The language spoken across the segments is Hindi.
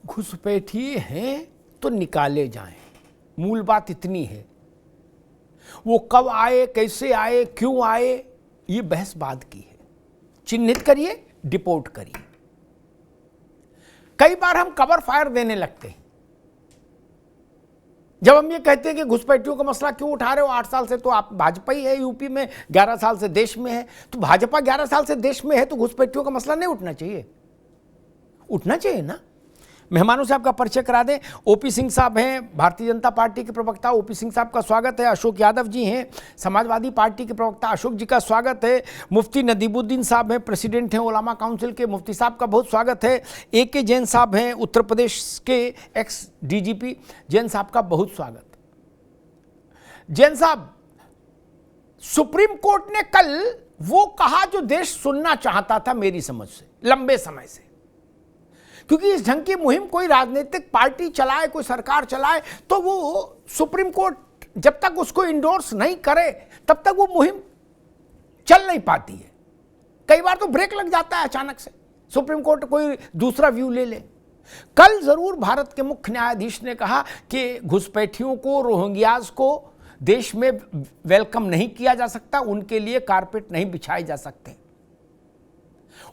घुसपैठिए हैं तो निकाले जाएं। मूल बात इतनी है। वो कब आए, कैसे आए, क्यों आए, ये बहस बाद की है। चिन्हित करिए, डिपोर्ट करिए। कई बार हम कवर फायर देने लगते हैं जब हम ये कहते हैं कि घुसपैठियों का मसला क्यों उठा रहे हो, 8 साल से तो आप भाजपा ही है यूपी में, 11 साल से देश में है। तो भाजपा 11 साल से देश में है तो घुसपैठियों का मसला नहीं उठना चाहिए? उठना चाहिए ना। मेहमानों से आपका परिचय करा दें। ओपी सिंह साहब हैं, भारतीय जनता पार्टी के प्रवक्ता। ओपी सिंह साहब का स्वागत है। अशोक यादव जी हैं, समाजवादी पार्टी के प्रवक्ता। अशोक जी का स्वागत है। मुफ्ती नदीमुद्दीन साहब हैं, प्रेसिडेंट हैं उलामा काउंसिल के। मुफ्ती साहब का बहुत स्वागत है। AK जैन साहब हैं, उत्तर प्रदेश के एक्स DGP। जैन साहब का बहुत स्वागत। जैन साहब, सुप्रीम कोर्ट ने कल वो कहा जो देश सुनना चाहता था मेरी समझ से लंबे समय से। क्योंकि इस ढंग की मुहिम कोई राजनीतिक पार्टी चलाए, कोई सरकार चलाए, तो वो सुप्रीम कोर्ट जब तक उसको इंडोर्स नहीं करे तब तक वो मुहिम चल नहीं पाती है। कई बार तो ब्रेक लग जाता है अचानक से, सुप्रीम कोर्ट कोई दूसरा व्यू ले ले। कल जरूर भारत के मुख्य न्यायाधीश ने कहा कि घुसपैठियों को, रोहिंग्याज को देश में वेलकम नहीं किया जा सकता, उनके लिए कारपेट नहीं बिछाए जा सकते,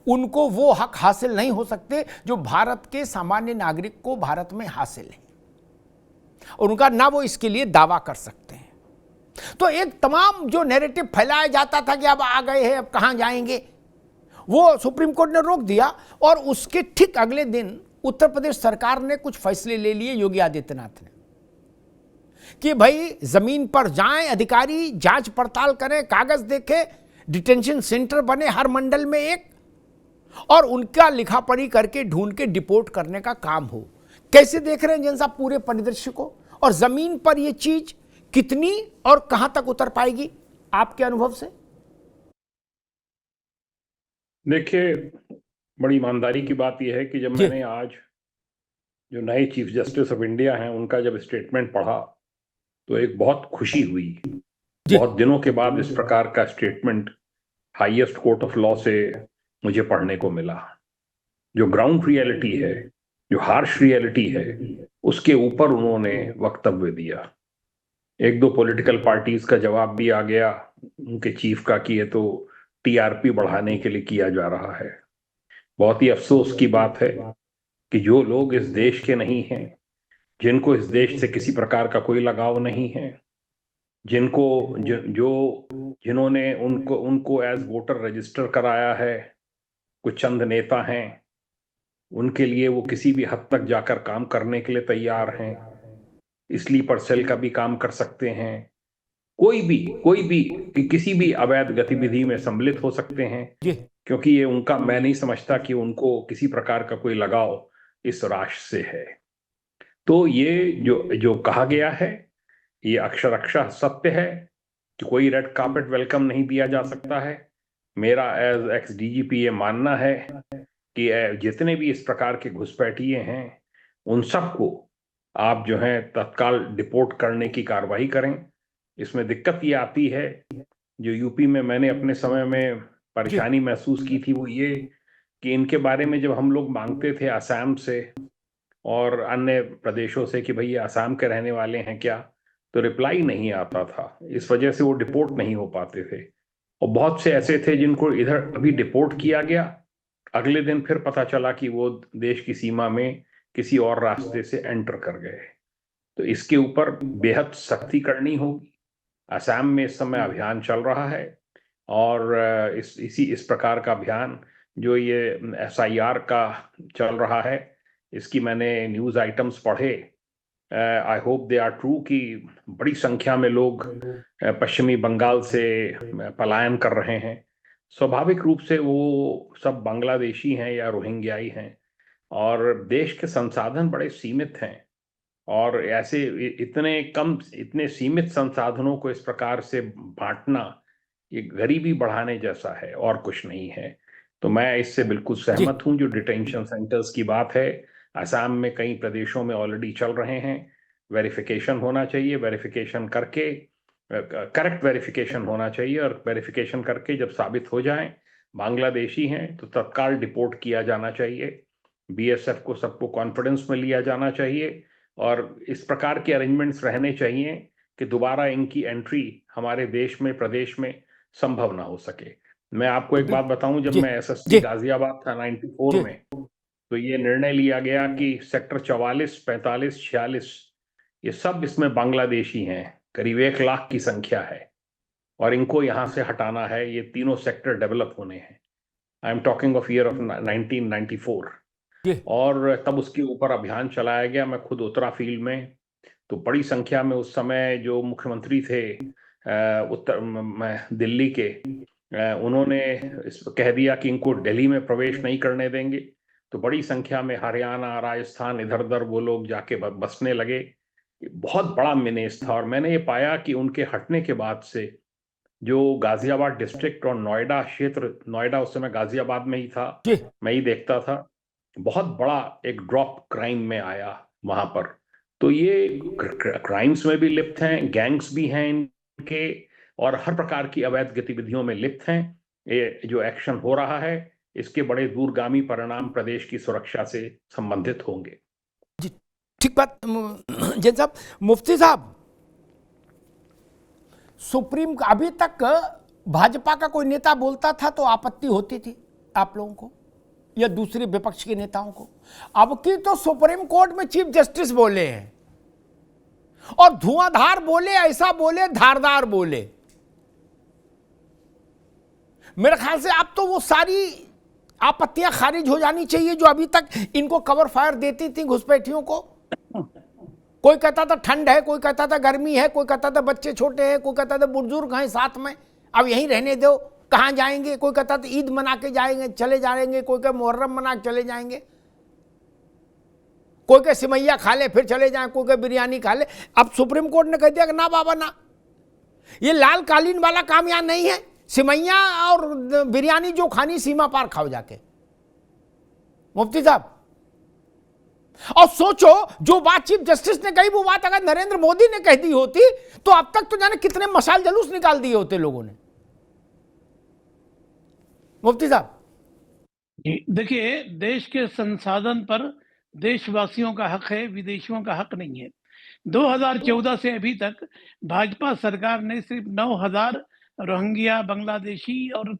उनको वो हक हासिल नहीं हो सकते जो भारत के सामान्य नागरिक को भारत में हासिल है, और उनका ना वो इसके लिए दावा कर सकते हैं। तो एक तमाम जो नैरेटिव फैलाया जाता था कि अब आ गए हैं, अब कहां जाएंगे, वो सुप्रीम कोर्ट ने रोक दिया। और उसके ठीक अगले दिन उत्तर प्रदेश सरकार ने कुछ फैसले ले लिए, योगी आदित्यनाथ ने, कि भाई जमीन पर जाएं, अधिकारी जांच पड़ताल करें, कागज देखें, डिटेंशन सेंटर बने हर मंडल में एक, और उनका लिखा पढ़ी करके ढूंढ के डिपोर्ट करने का काम हो। कैसे देख रहे हैं जैन साहब पूरे परिदृश्य को, और जमीन पर यह चीज कितनी और कहां तक उतर पाएगी आपके अनुभव से? देखिए, बड़ी ईमानदारी की बात यह है कि जब मैंने आज जो नए चीफ जस्टिस ऑफ इंडिया हैं उनका जब स्टेटमेंट पढ़ा तो एक बहुत खुशी हुई। बहुत दिनों के बाद इस प्रकार का statement highest court of law से मुझे पढ़ने को मिला। जो ग्राउंड रियलिटी है, जो हार्श रियलिटी है, उसके ऊपर उन्होंने वक्तव्य दिया। एक दो पॉलिटिकल पार्टीज का जवाब भी आ गया उनके चीफ का कि ये तो TRP बढ़ाने के लिए किया जा रहा है। बहुत ही अफसोस की बात है कि जो लोग इस देश के नहीं हैं, जिनको इस देश से किसी प्रकार का कोई लगाव नहीं है, जिन्होंने उनको एज वोटर रजिस्टर कराया है, कुछ चंद नेता हैं, उनके लिए वो किसी भी हद तक जाकर काम करने के लिए तैयार हैं, स्लीपर सेल का भी काम कर सकते हैं, कोई भी किसी भी अवैध गतिविधि में सम्मिलित हो सकते हैं, क्योंकि ये उनका, मैं नहीं समझता कि उनको किसी प्रकार का कोई लगाव इस राष्ट्र से है। तो ये जो जो कहा गया है, ये अक्षरशः सत्य है कि कोई रेड कार्पेट वेलकम नहीं दिया जा सकता है। मेरा एज एक्स DGP ये मानना है कि जितने भी इस प्रकार के घुसपैठिए हैं उन सबको आप जो है तत्काल डिपोर्ट करने की कार्रवाई करें। इसमें दिक्कत ये आती है, जो यूपी में मैंने अपने समय में परेशानी महसूस की थी, वो ये कि इनके बारे में जब हम लोग मांगते थे असम से और अन्य प्रदेशों से कि भाई ये असम के रहने वाले हैं क्या, तो रिप्लाई नहीं आता था। इस वजह से वो डिपोर्ट नहीं हो पाते थे। और बहुत से ऐसे थे जिनको इधर अभी डिपोर्ट किया गया, अगले दिन फिर पता चला कि वो देश की सीमा में किसी और रास्ते से एंटर कर गए। तो इसके ऊपर बेहद सख्ती करनी होगी। असम में इस समय अभियान चल रहा है, और इस प्रकार का अभियान जो ये SIR का चल रहा है, इसकी मैंने न्यूज़ आइटम्स पढ़े। I hope they are true कि बड़ी संख्या में लोग पश्चिमी बंगाल से पलायन कर रहे हैं। स्वाभाविक रूप से वो सब बांग्लादेशी हैं या रोहिंग्याई हैं, और देश के संसाधन बड़े सीमित हैं, और ऐसे इतने सीमित संसाधनों को इस प्रकार से बांटना ये गरीबी बढ़ाने जैसा है और कुछ नहीं है। तो मैं इससे बिल्कुल सहमत हूं। जो डिटेंशन सेंटर्स की बात है, असम में कई प्रदेशों में ऑलरेडी चल रहे हैं। वेरिफिकेशन होना चाहिए, वेरिफिकेशन करके करेक्ट वेरिफिकेशन होना चाहिए, और वेरिफिकेशन करके जब साबित हो जाए बांग्लादेशी हैं तो तत्काल डिपोर्ट किया जाना चाहिए। बीएसएफ को सबको कॉन्फिडेंस में लिया जाना चाहिए और इस प्रकार के अरेंजमेंट्स रहने चाहिए कि दोबारा इनकी एंट्री हमारे देश में, प्रदेश में संभव ना हो सके। मैं आपको एक बात बताऊं, जब जी मैं एसएससी जी गाजियाबाद था 94 जी में, तो ये निर्णय लिया गया कि सेक्टर 44, 45, 46 ये सब इसमें बांग्लादेशी हैं, करीब 1 लाख की संख्या है और इनको यहां से हटाना है। ये तीनों सेक्टर डेवलप होने हैं। I am talking of year of 1994। जी और तब उसके ऊपर अभियान चलाया गया। मैं खुद उतरा फील्ड में, तो बड़ी संख्या में उस समय जो मुख्यमंत्री थे दिल्ली के, उन्होंने कह दिया कि इनको दिल्ली में प्रवेश नहीं करने देंगे। तो बड़ी संख्या में हरियाणा, राजस्थान, इधर उधर वो लोग जाके बसने लगे। बहुत बड़ा मिनेस था और मैंने ये पाया कि उनके हटने के बाद से जो गाजियाबाद डिस्ट्रिक्ट और नोएडा क्षेत्र, नोएडा उस समय गाजियाबाद में ही था, जी मैं ही देखता था, बहुत बड़ा एक ड्रॉप क्राइम में आया वहां पर। तो ये क्राइम्स में भी लिप्त हैं, गैंग्स भी हैं इनके, और हर प्रकार की अवैध गतिविधियों में लिप्त हैं। ये जो एक्शन हो रहा है, इसके बड़े दूरगामी परिणाम प्रदेश की सुरक्षा से संबंधित होंगे। जी ठीक बात। जैन साहब, मुफ्ती साहब, सुप्रीम अभी तक भाजपा का कोई नेता बोलता था तो आपत्ति होती थी आप लोगों को या दूसरे विपक्ष के नेताओं को। अब की तो सुप्रीम कोर्ट में चीफ जस्टिस बोले हैं और धुआंधार बोले, ऐसा बोले, धारदार बोले। मेरे ख्याल से अब तो वो सारी आपत्तियां खारिज हो जानी चाहिए जो अभी तक इनको कवर फायर देती थी घुसपैठियों को। कोई कहता था ठंड है, कोई कहता था गर्मी है, कोई कहता था बच्चे छोटे हैं, कोई कहता था बुजुर्ग हैं साथ में, अब यहीं रहने दो, कहां जाएंगे। कोई कहता था ईद मना के जाएंगे, चले जाएंगे, कोई कहे मुहर्रम मना के चले जाएंगे, कोई कहे सिमैया खा ले फिर चले जाएं, कोई कहे बिरयानी खा ले। अब सुप्रीम कोर्ट ने कह दिया कि ना बाबा ना, ये लाल कालीन वाला काम यहां नहीं है। सिमैया और बिरयानी जो खानी सीमा पार खाओ जाके। मुफ्ती साहब, और सोचो जो बात चीफ जस्टिस ने कही वो बात अगर नरेंद्र मोदी ने कह दी होती तो अब तक तो जाने कितने मशाल जलूस निकाल दिए होते लोगों ने। मुफ्ती साहब, देखिए, देश के संसाधन पर देशवासियों का हक है, विदेशियों का हक नहीं है। 2014 से अभी तक भाजपा सरकार ने सिर्फ 9,000 रोहिंग्या, बांग्लादेशी और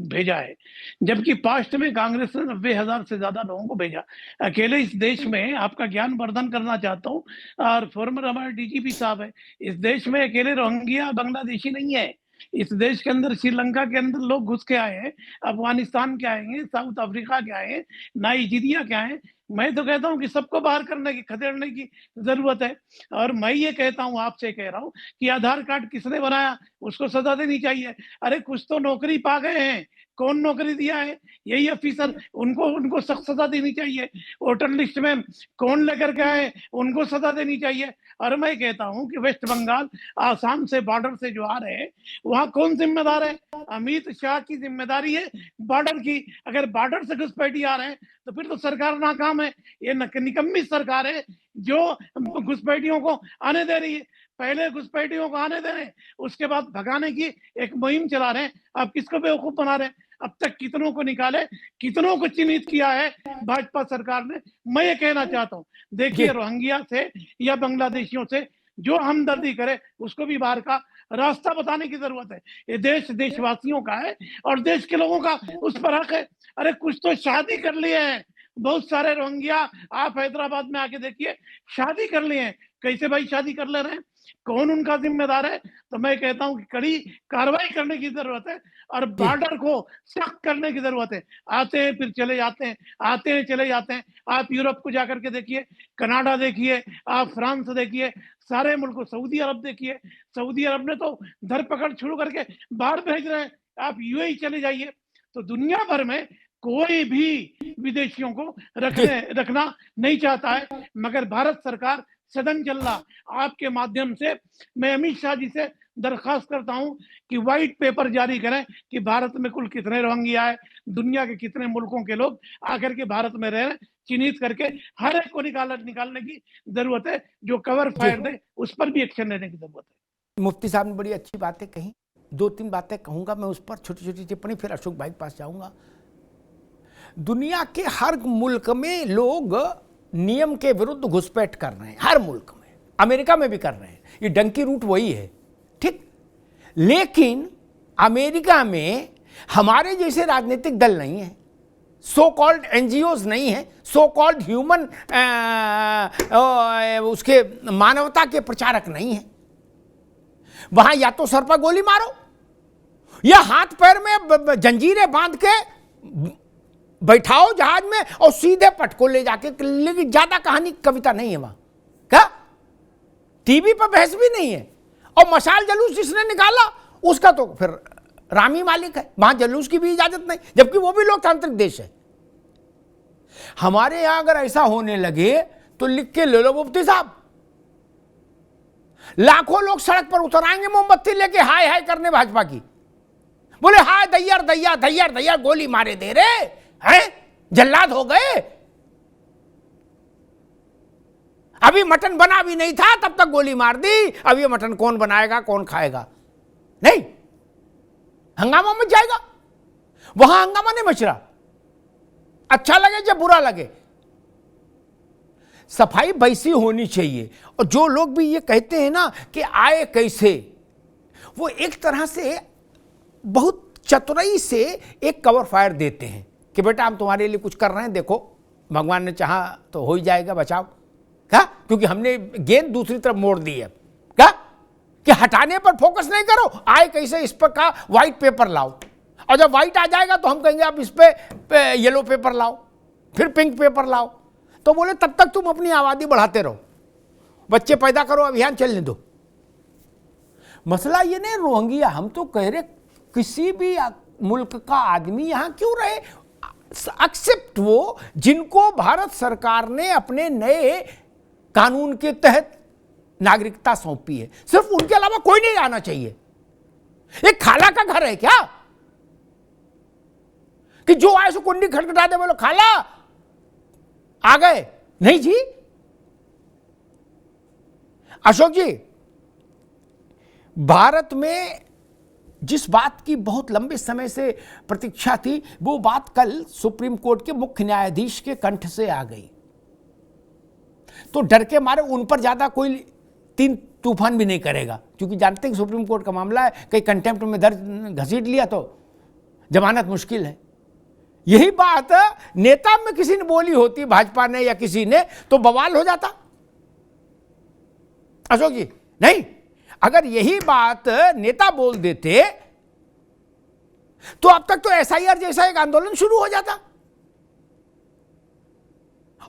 भेजा है, जबकि पास्ट में कांग्रेस ने 90,000 से ज्यादा लोगों को भेजा। अकेले इस देश में आपका ज्ञान वर्धन करना चाहता हूँ, और फॉर्मर हमारे डीजीपी साहब है, इस देश में अकेले रोहिंग्या, बांग्लादेशी नहीं है। इस देश के अंदर श्रीलंका के अंदर लोग घुस के आए हैं, अफगानिस्तान के आए हैं, साउथ अफ्रीका के आए हैं, नाइजीरिया के आए हैं। मैं तो कहता हूँ कि सबको बाहर करने की, खदेड़ने की जरूरत है। और मैं ये कहता हूँ, आपसे कह रहा हूँ कि आधार कार्ड किसने बनाया उसको सजा देनी चाहिए। अरे कुछ तो नौकरी पा गए हैं, कौन नौकरी दिया है? यही ऑफिसर, उनको सख्त सजा देनी चाहिए। वोटर लिस्ट में कौन लेकर के आए, उनको सजा देनी चाहिए। और मैं कहता हूँ कि वेस्ट बंगाल, आसाम से बॉर्डर से जो आ रहे हैं, वहां कौन जिम्मेदार है? अमित शाह की जिम्मेदारी है बॉर्डर की। अगर बॉर्डर से घुसपैठी आ रहे हैं तो फिर तो सरकार नाकाम है। ये निकम्मी सरकार है जो घुसपैठियों को आने दे रही है। पहले घुसपैठियों को आने दे रहे हैं, उसके बाद भगाने की एक मुहिम चला रहे हैं। आप किसको बेवकूफ बना रहे हैं? अब तक कितनों को निकाले, कितनों को चिन्हित किया है भाजपा सरकार ने। मैं ये कहना चाहता हूँ, देखिए, रोहिंग्या से या बांग्लादेशियों से जो हमदर्दी करे उसको भी बाहर का रास्ता बताने की जरूरत है। ये देश देशवासियों का है और देश के लोगों का उस पर हक है। अरे कुछ तो शादी कर लिए हैं बहुत सारे रोहिंग्या, आप हैदराबाद में आके देखिए, शादी कर लिए हैं। कैसे भाई शादी कर ले रहे हैं? कौन उनका जिम्मेदार है? तो मैं कहता हूं कि कड़ी कार्रवाई करने की जरूरत है और बॉर्डर को सख्त करने की जरूरत है। आते हैं फिर चले जाते हैं, आते हैं चले जाते हैं। आप यूरोप को जाकर के देखिए, कनाडा देखिए, आप फ्रांस देखिए, सारे मुल्क, सऊदी अरब देखिए, सऊदी अरब ने तो धरपकड़ शुरू करके बाहर भेज रहे हैं। आप यूएई चले जाइए। तो दुनिया भर में कोई भी विदेशियों को रखना नहीं चाहता है, मगर भारत सरकार सदन चल रहा। आपके माध्यम से मैं अमित शाह जी से दरखास्त करता हूं कि व्हाइट पेपर जारी करें कि भारत में कुल कितने रोहिंग्या है, दुनिया के कितने मुल्कों के लोग आकर के भारत में रह रहे हैं, चिन्हित करके हर एक को निकालने की जरूरत है। जो कवर फायर दे उस पर भी एक्शन लेने की जरूरत है। मुफ्ती साहब ने बड़ी अच्छी बातें कही, 2-3 बातें कहूंगा मैं उस पर, छोटी छोटी टिप्पणी, फिर अशोक भाई के पास जाऊंगा। दुनिया के हर मुल्क में लोग नियम के विरुद्ध घुसपैठ कर रहे हैं, हर मुल्क में, अमेरिका में भी कर रहे हैं, ये डंकी रूट वही है, ठीक। लेकिन अमेरिका में हमारे जैसे राजनीतिक दल नहीं है, सो कॉल्ड एनजीओज नहीं है, सो कॉल्ड ह्यूमन उसके मानवता के प्रचारक नहीं है। वहां या तो सर पर गोली मारो या हाथ पैर में जंजीरें बांध के बैठाओ जहाज में और सीधे पटको ले जाके, लेकिन ज्यादा कहानी कविता नहीं है वहां। क्या टीवी पर बहस भी नहीं है, और मशाल जलूस जिसने निकाला उसका तो फिर राम ही मालिक है, वहां जलूस की भी इजाजत नहीं, जबकि वो भी लोकतांत्रिक देश है। हमारे यहां अगर ऐसा होने लगे तो लिख के ले लो मुफ्ती साहब, लाखों लोग सड़क पर उतर आएंगे मोमबत्ती लेके हाय हाय करने भाजपा की, बोले हाय दैयर दैया दैयर दैया, गोली मारे दे रहे हैं, जल्लाद हो गए। अभी मटन बना भी नहीं था तब तक गोली मार दी, अब ये मटन कौन बनाएगा कौन खाएगा? नहीं, हंगामा मच जाएगा। वहां हंगामा नहीं मच रहा, अच्छा लगे या बुरा लगे, सफाई वैसी होनी चाहिए। और जो लोग भी ये कहते हैं ना कि आए कैसे, वो एक तरह से बहुत चतुराई से एक कवर फायर देते हैं कि बेटा हम तुम्हारे लिए कुछ कर रहे हैं, देखो भगवान ने चाहा तो हो ही जाएगा बचाव। क्या? क्योंकि हमने गेंद दूसरी तरफ मोड़ दी है। क्या कि हटाने पर फोकस नहीं करो, आए कैसे इस पर का व्हाइट पेपर लाओ, और जब व्हाइट आ जाएगा तो हम कहेंगे आप इस पे येलो पेपर लाओ, फिर पिंक पेपर लाओ। तो बोले तब तक तुम अपनी आबादी बढ़ाते रहो, बच्चे पैदा करो, अभियान चलने दो। मसला ये नहीं रोहिंग्या, हम तो कह रहे किसी भी मुल्क का आदमी यहां क्यों रहे, एक्सेप्ट वो जिनको भारत सरकार ने अपने नए कानून के तहत नागरिकता सौंपी है, सिर्फ उनके अलावा कोई नहीं आना चाहिए। एक खाला का घर है क्या कि जो आए सो कुंडी खटखटा दे बोलो खाला आ गए? नहीं जी। अशोक जी, भारत में जिस बात की बहुत लंबे समय से प्रतीक्षा थी, वो बात कल सुप्रीम कोर्ट के मुख्य न्यायाधीश के कंठ से आ गई। तो डर के मारे उन पर ज्यादा कोई तीन तूफान भी नहीं करेगा, क्योंकि जानते हैं कि सुप्रीम कोर्ट का मामला है, कहीं कंटेम्प्ट में दर्ज घसीट लिया तो जमानत मुश्किल है। यही बात नेता में किसी ने बोली होती, भाजपा ने या किसी ने, तो बवाल हो जाता। अशोक जी नहीं, अगर यही बात नेता बोल देते तो अब तक तो एसआईआर जैसा एक आंदोलन शुरू हो जाता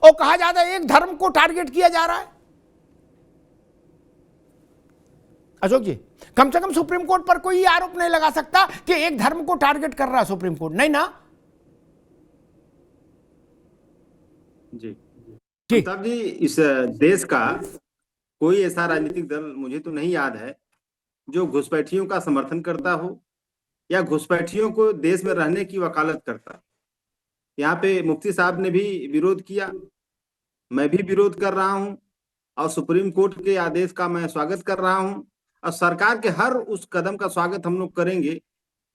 और कहा जाता है एक धर्म को टारगेट किया जा रहा है। अशोक जी, कम से कम सुप्रीम कोर्ट पर कोई आरोप नहीं लगा सकता कि एक धर्म को टारगेट कर रहा है सुप्रीम कोर्ट, नहीं ना जी। अमिताभ जी, इस देश का कोई ऐसा राजनीतिक दल मुझे तो नहीं याद है जो घुसपैठियों का समर्थन करता हो या घुसपैठियों को देश में रहने की वकालत करता। यहाँ पे मुफ्ती साहब ने भी विरोध किया, मैं भी विरोध कर रहा हूँ, और सुप्रीम कोर्ट के आदेश का मैं स्वागत कर रहा हूँ, और सरकार के हर उस कदम का स्वागत हम लोग करेंगे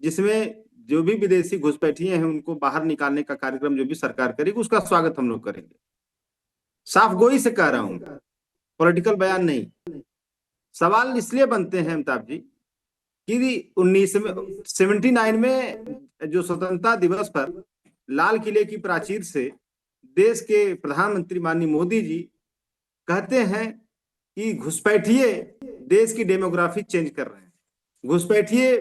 जिसमें जो भी विदेशी घुसपैठिए हैं उनको बाहर निकालने का कार्यक्रम जो भी सरकार करेगी उसका स्वागत हम लोग करेंगे। साफ गोई से कह रहा हूँ, पॉलिटिकल बयान नहीं। सवाल इसलिए बनते हैं अमिताभ जी कि 1979 में जो स्वतंत्रता दिवस पर लाल किले की प्राचीर से देश के प्रधानमंत्री माननीय मोदी जी कहते हैं कि घुसपैठिए देश की डेमोग्राफी चेंज कर रहे हैं, घुसपैठिए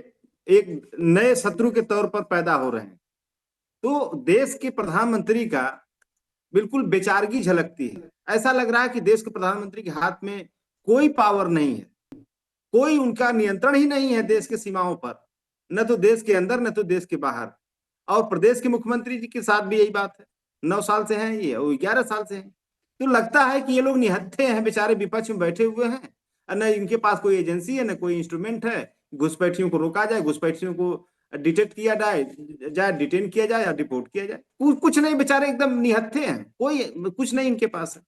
एक नए शत्रु के तौर पर पैदा हो रहे हैं। तो देश के प्रधानमंत्री का बिल्कुल बेचारगी झलकती है। ऐसा लग रहा है कि देश के प्रधानमंत्री के हाथ में कोई पावर नहीं है, कोई उनका नियंत्रण ही नहीं है देश के सीमाओं पर, न तो देश के अंदर न तो देश के बाहर। और प्रदेश के मुख्यमंत्री जी के साथ भी यही बात है, 9 साल से हैं ये, वो 11 साल से हैं। तो लगता है कि ये लोग निहत्थे हैं, बेचारे विपक्ष में बैठे हुए हैं, न इनके पास कोई एजेंसी है न कोई इंस्ट्रूमेंट है। घुसपैठियों को रोका जाए, घुसपैठियों को डिटेक्ट किया जाए, डिटेन किया जाए या रिपोर्ट किया जाए, कुछ नहीं, बेचारे एकदम निहत्थे हैं, कोई कुछ नहीं इनके पास है।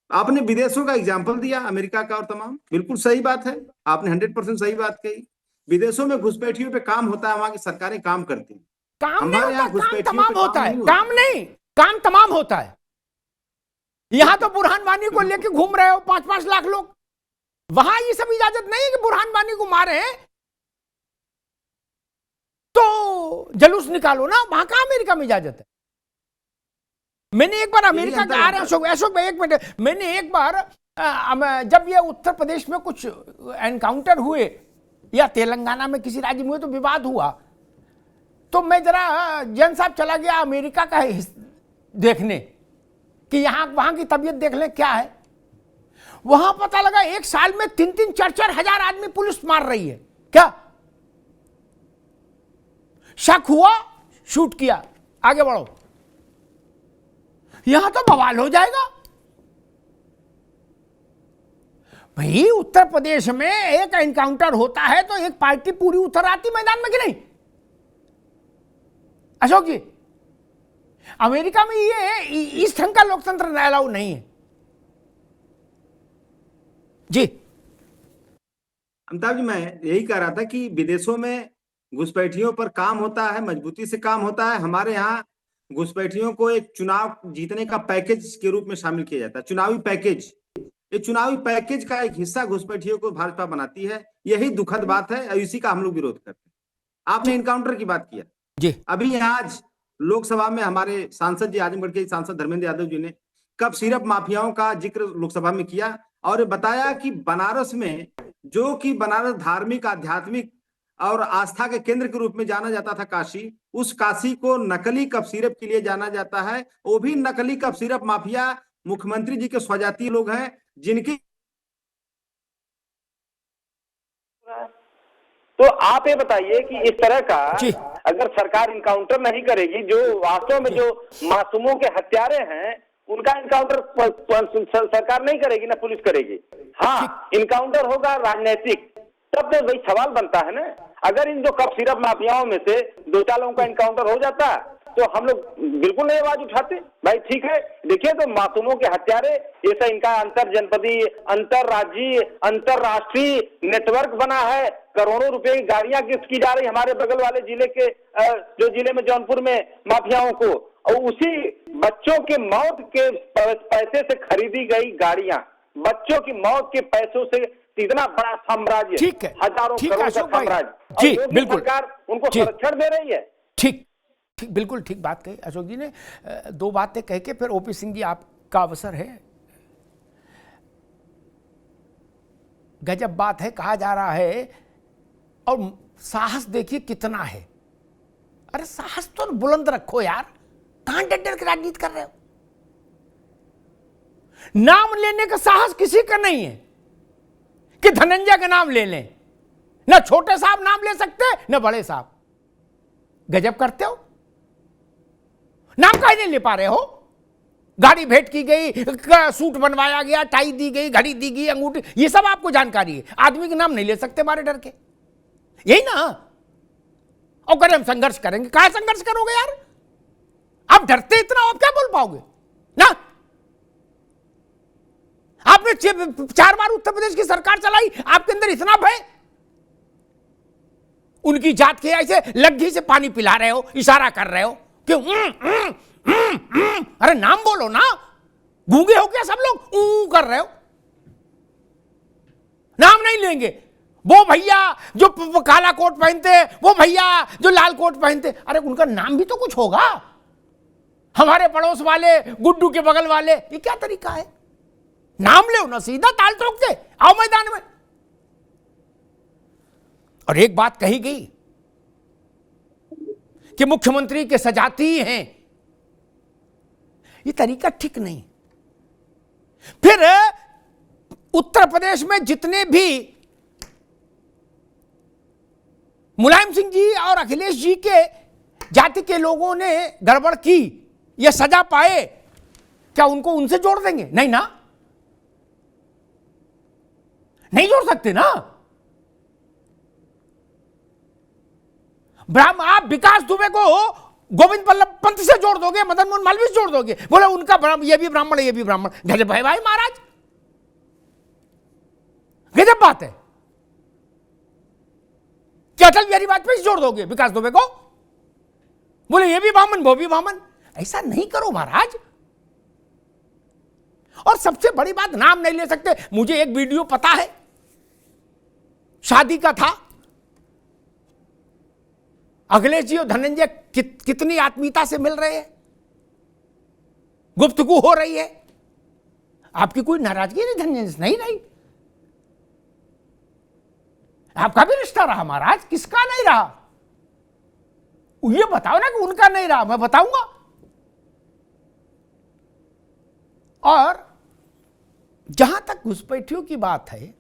आपने विदेशों का एग्जाम्पल दिया, अमेरिका का और तमाम, बिल्कुल सही बात है, आपने 100% सही बात कही। विदेशों में घुसपैठियों पे काम होता है, वहां की सरकारें काम करती हैं, काम नहीं हमारे होता, यहाँ काम घुसपैठियों तमाम पे होता काम है, नहीं होता। काम नहीं, काम तमाम होता है। यहां तो बुरहान वानी को लेके घूम रहे हो 5-5 लाख लोग, वहां ये सब इजाजत नहीं है कि बुरहान वानी को मारे तो जुलूस निकालो ना, वहां का अमेरिका में इजाजत है। मैंने एक बार अमेरिका अंतर आ रहे होता है। अशोक भाई एक मिनट, मैंने एक बार जब ये उत्तर प्रदेश में कुछ एनकाउंटर हुए या तेलंगाना में किसी राज्य में हुए तो विवाद हुआ, तो मैं जरा जैन साहब चला गया अमेरिका का देखने कि यहां वहां की तबीयत देख लें क्या है। वहां पता लगा एक साल में 3-3, 4-4 हजार आदमी पुलिस मार रही है। क्या शक हुआ, शूट किया, आगे बढ़ो। यहां तो बवाल हो जाएगा भाई। उत्तर प्रदेश में एक एनकाउंटर होता है तो एक पार्टी पूरी उतर आती मैदान में कि नहीं अशोक जी? अमेरिका में ये इस ढंग का लोकतंत्र अलाउ नहीं है जी। अमिताभ जी, मैं यही कह रहा था कि विदेशों में घुसपैठियों पर काम होता है, मजबूती से काम होता है। हमारे यहाँ घुसपैठियों को एक चुनाव जीतने का पैकेज के रूप में शामिल किया जाता है, चुनावी पैकेज। ये चुनावी पैकेज का एक हिस्सा घुसपैठियों को भाजपा बनाती है। यही दुखद बात है और इसी का हम लोग विरोध करते हैं। आपने इनकाउंटर की बात किया जी, अभी आज लोकसभा में हमारे सांसद जी, आजमगढ़ के सांसद धर्मेंद्र यादव जी ने कब सिर्फ माफियाओं का जिक्र लोकसभा में किया और बताया कि बनारस में, जो कि बनारस धार्मिक, आध्यात्मिक और आस्था के केंद्र के रूप में जाना जाता था काशी, उस काशी को नकली कफ सिरप के लिए जाना जाता है। वो भी नकली कफ सिरप माफिया मुख्यमंत्री जी के स्वजातीय लोग हैं, जिनकी तो आप ये बताइए कि इस तरह का जी। अगर सरकार इनकाउंटर नहीं करेगी, जो वास्तव में जो मासूमों के हत्यारे हैं उनका इनकाउंटर सरकार नहीं करेगी ना पुलिस करेगी। हाँ, इनकाउंटर होगा राजनीतिक, तब तो भाई सवाल बनता है ना। अगर इन जो कप सिरप माफियाओं में से 2-4 लोगों का इनकाउंटर हो जाता तो हम लोग बिल्कुल नहीं आवाज उठाते। भाई ठीक है, देखिए तो मासूमों के हत्यारे, ऐसा इनका अंतर जनपदीय, अंतरराज्यीय, अंतरराष्ट्रीय नेटवर्क बना है। करोड़ों रुपए की गाड़ियां गिफ्ट की जा रही हमारे बगल वाले जिले के, जो जिले में जौनपुर में माफियाओं को, और उसी बच्चों के मौत के पैसे से खरीदी गई गाड़ियां, बच्चों की मौत के पैसों से इतना बड़ा साम्राज्य, ठीक है, हजारों ठीक है करोड़ का अशोक भाई। साम्राज्य, जी, और योगी बिल्कुल। सरकार उनको जी। संरक्षण दे रही है। ठीक ठीक, बिल्कुल ठीक बात कही अशोक जी ने। दो बातें कह के फिर ओपी सिंह जी आपका अवसर है। गजब बात है, कहा जा रहा है, और साहस देखिए कितना है। अरे साहस तो बुलंद रखो यार, कहां डर डर के राजनीति कर रहे हो? नाम लेने का साहस किसी का नहीं है कि धनंजय का नाम ले लें। ना छोटे साहब नाम ले सकते ना बड़े साहब। गजब करते हो, नाम काहे नहीं ले पा रहे हो? गाड़ी भेंट की गई, सूट बनवाया गया, टाई दी गई, घड़ी दी गई, अंगूठी, ये सब आपको जानकारी है। आदमी के नाम नहीं ले सकते मारे डर के, यही ना। और करें हम संघर्ष करेंगे, कहां संघर्ष करोगे यार? आप डरते इतना हो, आप क्या बोल पाओगे ना? आपने 4 बार उत्तर प्रदेश की सरकार चलाई, आपके अंदर इतना भय? उनकी जात के ऐसे लग्घी से पानी पिला रहे हो, इशारा कर रहे हो कि अरे नाम बोलो ना, गूंगे हो क्या सब लोग? कर रहे हो, नाम नहीं लेंगे। वो भैया जो काला कोट पहनते, वो भैया जो लाल कोट पहनते, अरे उनका नाम भी तो कुछ होगा। हमारे पड़ोस वाले, गुड्डू के बगल वाले, ये क्या तरीका है? नाम ले ना, सीधा ताल ठोक के आओ मैदान में। और एक बात कही गई कि मुख्यमंत्री के सजाती हैं, ये तरीका ठीक नहीं। फिर उत्तर प्रदेश में जितने भी मुलायम सिंह जी और अखिलेश जी के जाति के लोगों ने गड़बड़ की, ये सजा पाए, क्या उनको उनसे जोड़ देंगे? नहीं ना, नहीं जोड़ सकते ना। आप विकास दुबे को गोविंद बल्लभ पंत से जोड़ दोगे, मदन मोहन मालवीय से जोड़ दोगे, बोले उनका ये भी ब्राह्मण, ये भी ब्राह्मण। गजब है भाई महाराज, गजब बात है। क्या अटल बिहारी वाजपेयी से जोड़ दोगे विकास दुबे को? बोले ये भी बामन वो भी बामन। ऐसा नहीं करो महाराज। और सबसे बड़ी बात, नाम नहीं ले सकते। मुझे एक वीडियो पता है, शादी का था, अखिलेश जी और धनंजय कितनी आत्मीयता से मिल रहे हैं, गुफ्तगू हो रही है। आपकी कोई नाराजगी नहीं धनंजय से? नहीं रही। आपका भी रिश्ता रहा महाराज, किसका नहीं रहा? ये बताओ ना कि उनका नहीं रहा, मैं बताऊंगा। और जहां तक घुसपैठियों की बात है,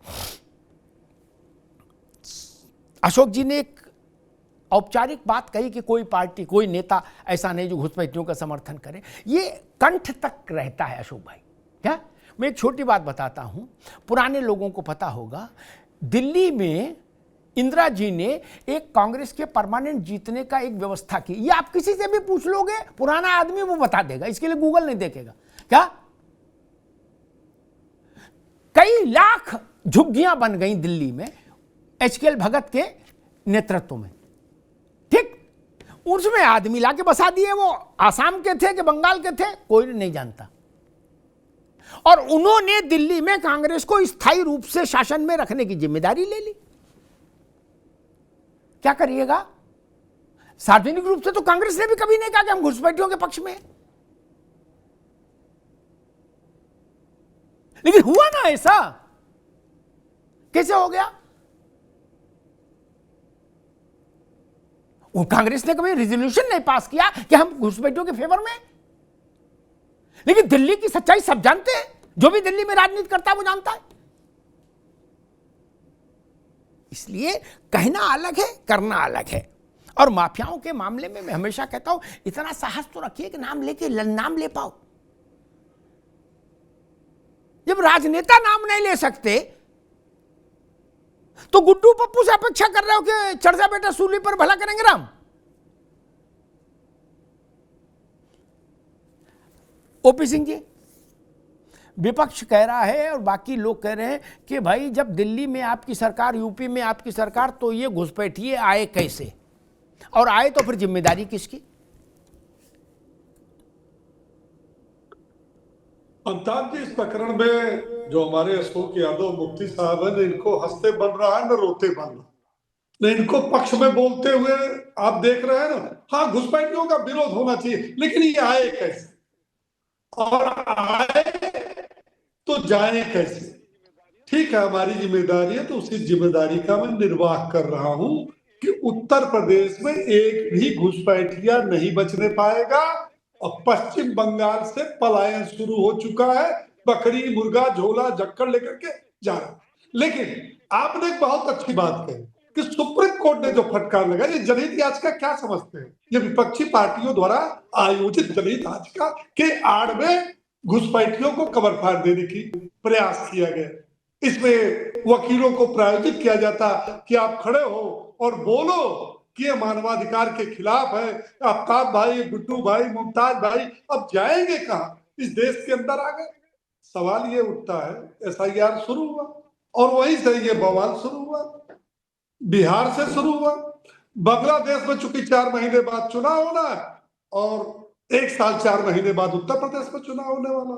अशोक जी ने एक औपचारिक बात कही कि कोई पार्टी, कोई नेता ऐसा नहीं जो घुसपैठियों का समर्थन करे। ये कंठ तक रहता है अशोक भाई। क्या? मैं एक छोटी बात बताता हूं, पुराने लोगों को पता होगा, दिल्ली में इंदिरा जी ने एक कांग्रेस के परमानेंट जीतने का एक व्यवस्था की। ये आप किसी से भी पूछ लोगे, पुराना आदमी वो बता देगा, इसके लिए गूगल नहीं देखेगा। क्या? कई लाख झुग्गियां बन गई दिल्ली में एचकेएल भगत के नेतृत्व में, ठीक? उसमें आदमी लाके बसा दिए। वो आसाम के थे कि बंगाल के थे, कोई नहीं जानता। और उन्होंने दिल्ली में कांग्रेस को स्थायी रूप से शासन में रखने की जिम्मेदारी ले ली। क्या करिएगा? सार्वजनिक रूप से तो कांग्रेस ने भी कभी नहीं कहा कि हम घुसपैठियों के पक्ष में हैं। लेकिन हुआ ना ऐसा। कैसे हो गया? कांग्रेस ने कभी रेजोल्यूशन नहीं पास किया कि हम घुसपैठियों के फेवर में। लेकिन दिल्ली की सच्चाई सब जानते हैं, जो भी दिल्ली में राजनीति करता है वो जानता है। इसलिए कहना अलग है, करना अलग है। और माफियाओं के मामले में मैं हमेशा कहता हूं, इतना साहस तो रखिए कि नाम ले पाओ। जब राजनेता नाम नहीं ले सकते तो गुड्डू पप्पू से अपेक्षा कर रहे हो कि चढ़ जा बेटा सूली पर, भला करेंगे राम। ओपी सिंह जी, विपक्ष कह रहा है और बाकी लोग कह रहे हैं कि भाई जब दिल्ली में आपकी सरकार, यूपी में आपकी सरकार, तो ये घुसपैठिए आए कैसे, और आए तो फिर जिम्मेदारी किसकी? अंताज जी, इस प्रकरण में जो हमारे अशोक यादव मुफ्ती साहब है, इनको हंसते बन रहा है न रोते बन रहा है। इनको पक्ष में बोलते हुए आप देख रहे हैं ना, हाँ घुसपैठियों का विरोध होना चाहिए, लेकिन ये आए कैसे और आए तो जाए कैसे? ठीक है, हमारी जिम्मेदारी है, तो उसी जिम्मेदारी का मैं निर्वाह कर रहा हूं कि उत्तर प्रदेश में एक भी घुसपैठिया नहीं बचने पाएगा। और पश्चिम बंगाल से पलायन शुरू हो चुका है, बकरी मुर्गा झोला झक्कड़ लेकर के जा रहा। लेकिन आपने एक बहुत अच्छी बात कही कि सुप्रीम कोर्ट ने जो फटकार लगाया, ये जनहित याचिका क्या समझते हैं? ये विपक्षी पार्टियों द्वारा आयोजित जनहित याचिका के आड़ में घुसपैठियों को कवर फाड़ देने की प्रयास किया गया। इसमें वकीलों को प्रायोजित किया जाता कि आप खड़े हो और बोलो कि ये मानवाधिकार के खिलाफ है। आफ्ताब भाई, गुड्डू भाई, मुमताज भाई अब जाएंगे कहां? इस देश के अंदर आ गए। सवाल ये उठता है, एसआईआर शुरू हुआ और वहीं से ये बवाल शुरू हुआ, बिहार से शुरू हुआ। बांग्लादेश में चूंकि 4 महीने बाद चुनाव होना है और 1 साल 4 महीने बाद उत्तर प्रदेश में चुनाव होने वाला।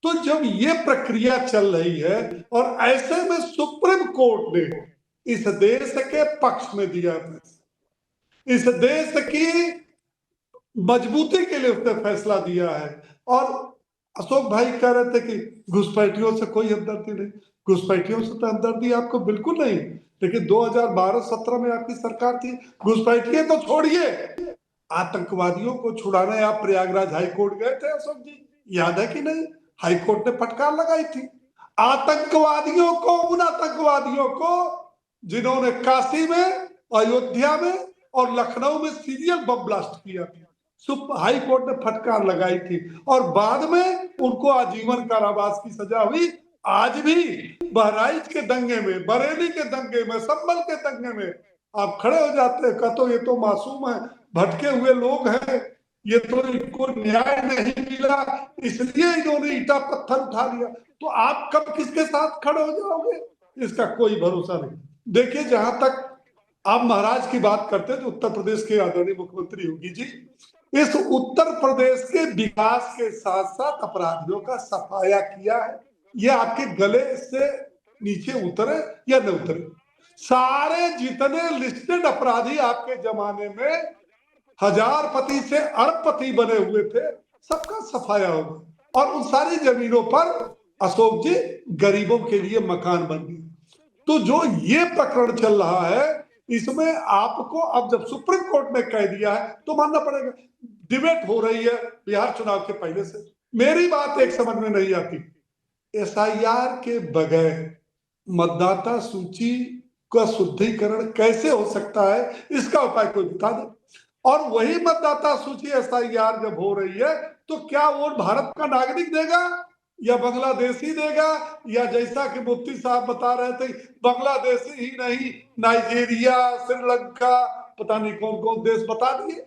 तो जब ये प्रक्रिया चल रही है और ऐसे में सुप्रीम कोर्ट ने इस देश के पक्ष में दिया फैसला, इस देश की मजबूती के लिए उसने फैसला दिया है। और अशोक भाई कह रहे थे कि घुसपैठियों से कोई हमदर्दी नहीं, घुसपैठियों से तो हमदर्दी आपको बिल्कुल नहीं। लेकिन 2012-17 में आपकी सरकार थी, घुसपैठिए तो छोड़िए, आतंकवादियों को छुड़ाने आप प्रयागराज हाईकोर्ट गए थे अशोक जी, याद है कि नहीं? हाईकोर्ट ने फटकार लगाई थी आतंकवादियों को, उन आतंकवादियों को जिन्होंने काशी में, अयोध्या में और लखनऊ में सीरियल बम ब्लास्ट किया था। हाई कोर्ट ने फटकार लगाई थी और बाद में उनको आजीवन कारावास की सजा हुई। आज भी बहराइच के दंगे में, बरेली के दंगे में, संभल के दंगे में आप खड़े हो जाते हैं, कहते ये तो मासूम है, भटके हुए लोग हैं, ये तो इनको न्याय नहीं मिला इसलिए इन्होंने ईटा पत्थर उठा लिया। तो आप कब किसके साथ खड़े हो जाओगे, इसका कोई भरोसा नहीं। देखिए, जहां तक आप महाराज की बात करते हैं जो उत्तर प्रदेश के आदरणीय मुख्यमंत्री योगी जी, इस उत्तर प्रदेश के विकास के साथ साथ अपराधियों का सफाया किया है। ये आपके गले से नीचे उतरे या न उतरे, सारे जितने लिस्टेड अपराधी आपके जमाने में हजारपति से अरबपति बने हुए थे, सबका सफाया होगा और उन सारी जमीनों पर अशोक जी गरीबों के लिए मकान बन गए। तो जो ये प्रकरण चल रहा है, इसमें आपको अब जब सुप्रीम कोर्ट ने कह दिया है तो मानना पड़ेगा। डिबेट हो रही है बिहार चुनाव के पहले से। मेरी बात एक समझ में नहीं आती, एसआईआर के बगैर मतदाता सूची का शुद्धिकरण कैसे हो सकता है, इसका उपाय कोई बता दे। और वही मतदाता सूची एसआईआर जब हो रही है तो क्या वोट भारत का नागरिक देगा या बांग्लादेशी देगा, या जैसा कि मुफ्ती साहब बता रहे थे बांग्लादेशी ही नहीं, नाइजीरिया, श्रीलंका, पता नहीं कौन कौन देश बता दिए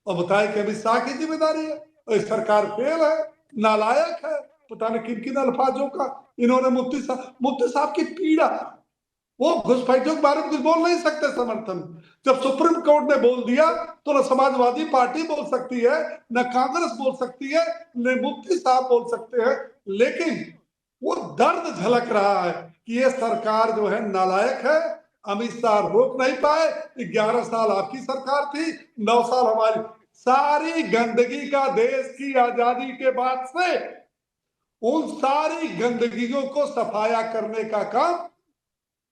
और बताए कि अमित शाह की जिम्मेदारी है और सरकार फेल है, नालायक है, पता नहीं किन किन अल्फाजों का इन्होंने मुफ्ती साहब की पीड़ा। वो घुसपैठियों के बारे में कुछ बोल नहीं सकते समर्थन। जब सुप्रीम कोर्ट ने बोल दिया तो न समाजवादी पार्टी बोल सकती है, न कांग्रेस बोल सकती है, न मुफ्ती साहब बोल सकते हैं। लेकिन वो दर्द झलक रहा है कि ये सरकार जो है नालायक है, अमित शाह रोक नहीं पाए। 11 साल आपकी सरकार थी, 9 साल हमारी। सारी गंदगी का देश की आजादी के बाद से उन सारी गंदगियों को सफाया करने का काम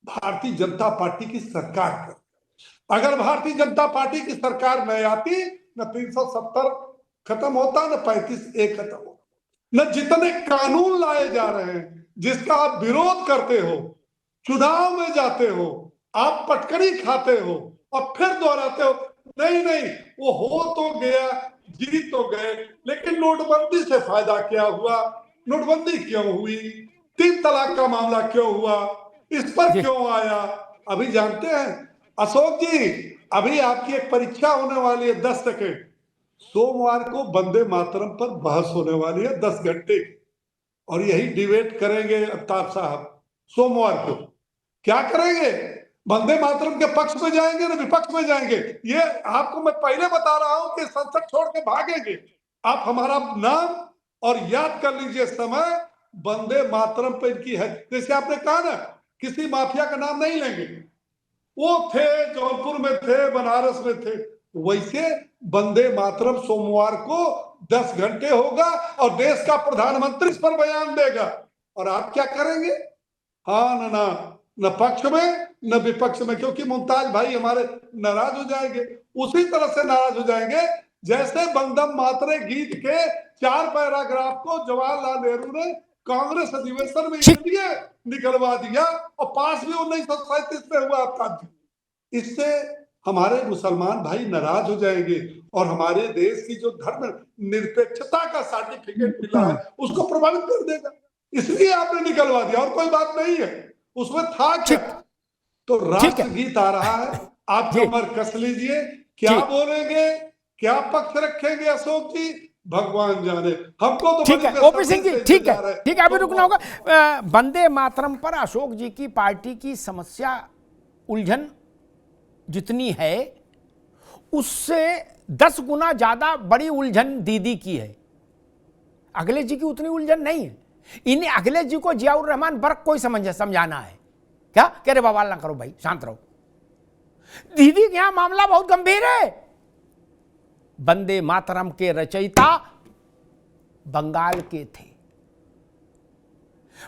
भारतीय जनता पार्टी की सरकार कर। अगर भारतीय जनता पार्टी की सरकार नहीं आती, न 370 खत्म होता, न 35A खत्म होता, न जितने कानून लाए जा रहे हैं जिसका आप विरोध करते हो, चुनाव में जाते हो, आप पटकनी खाते हो और फिर दोहराते हो नहीं नहीं वो हो तो गया, जीत तो गए, लेकिन नोटबंदी से फायदा क्या हुआ, नोटबंदी क्यों हुई, 3 तलाक का मामला क्यों हुआ, इस पर क्यों आया। अभी जानते हैं अशोक जी, अभी आपकी एक परीक्षा होने वाली है 10 सेकेंड, सोमवार को वंदे मातरम पर बहस होने वाली है 10 घंटे की, और यही डिबेट करेंगे अफ्ताब साहब सोमवार को। क्या करेंगे, वंदे मातरम के पक्ष में जाएंगे ना विपक्ष में जाएंगे, ये आपको मैं पहले बता रहा हूं कि संसद छोड़ के भागेंगे। आप हमारा नाम और याद कर लीजिए समय, वंदे मातरम पे इनकी है। जैसे आपने कहा ना किसी माफिया का नाम नहीं लेंगे, वो थे जौनपुर में थे, बनारस में थे, वैसे वंदे मातरम सोमवार को 10 घंटे होगा और देश का प्रधानमंत्री इस पर बयान देगा। और आप क्या करेंगे, हाँ न पक्ष में न विपक्ष में, क्योंकि मुमताज भाई हमारे नाराज हो जाएंगे। उसी तरह से नाराज हो जाएंगे जैसे वंदे मातरम गीत के 4 पैराग्राफ को जवाहरलाल नेहरू ने कांग्रेस अधिवेशन में इसलिए निकलवा दिया और पास भी 1937 में हुआ आपका। इससे हमारे मुसलमान भाई नाराज हो जाएंगे और हमारे देश की जो धर्म निरपेक्षता का सर्टिफिकेट मिला है उसको प्रभावित कर देगा। इसलिए आपने निकलवा दिया और कोई बात नहीं है उसमें, था क्या। तो राष्ट्रगीत आ रहा है, आप कमर कस लीजिए, क्या बोलेंगे, क्या पक्ष रखेंगे अशोक जी, भगवान जाने। हमको तो ठीक है ओपी सिंह जी, ठीक है ठीक है, अभी रुकना होगा। वंदे मातरम पर अशोक जी की पार्टी की समस्या, उलझन जितनी है उससे 10 गुना ज्यादा बड़ी उलझन दीदी की है। अखिलेश जी की उतनी उलझन नहीं है। इन्हें अखिलेश जी को जियाउर रहमान बर्क को ही समझाना है क्या, कह रहे बवाल ना करो भाई, शांत रहो। दीदी के यहां मामला बहुत गंभीर है। वंदे मातरम के रचयिता बंगाल के थे।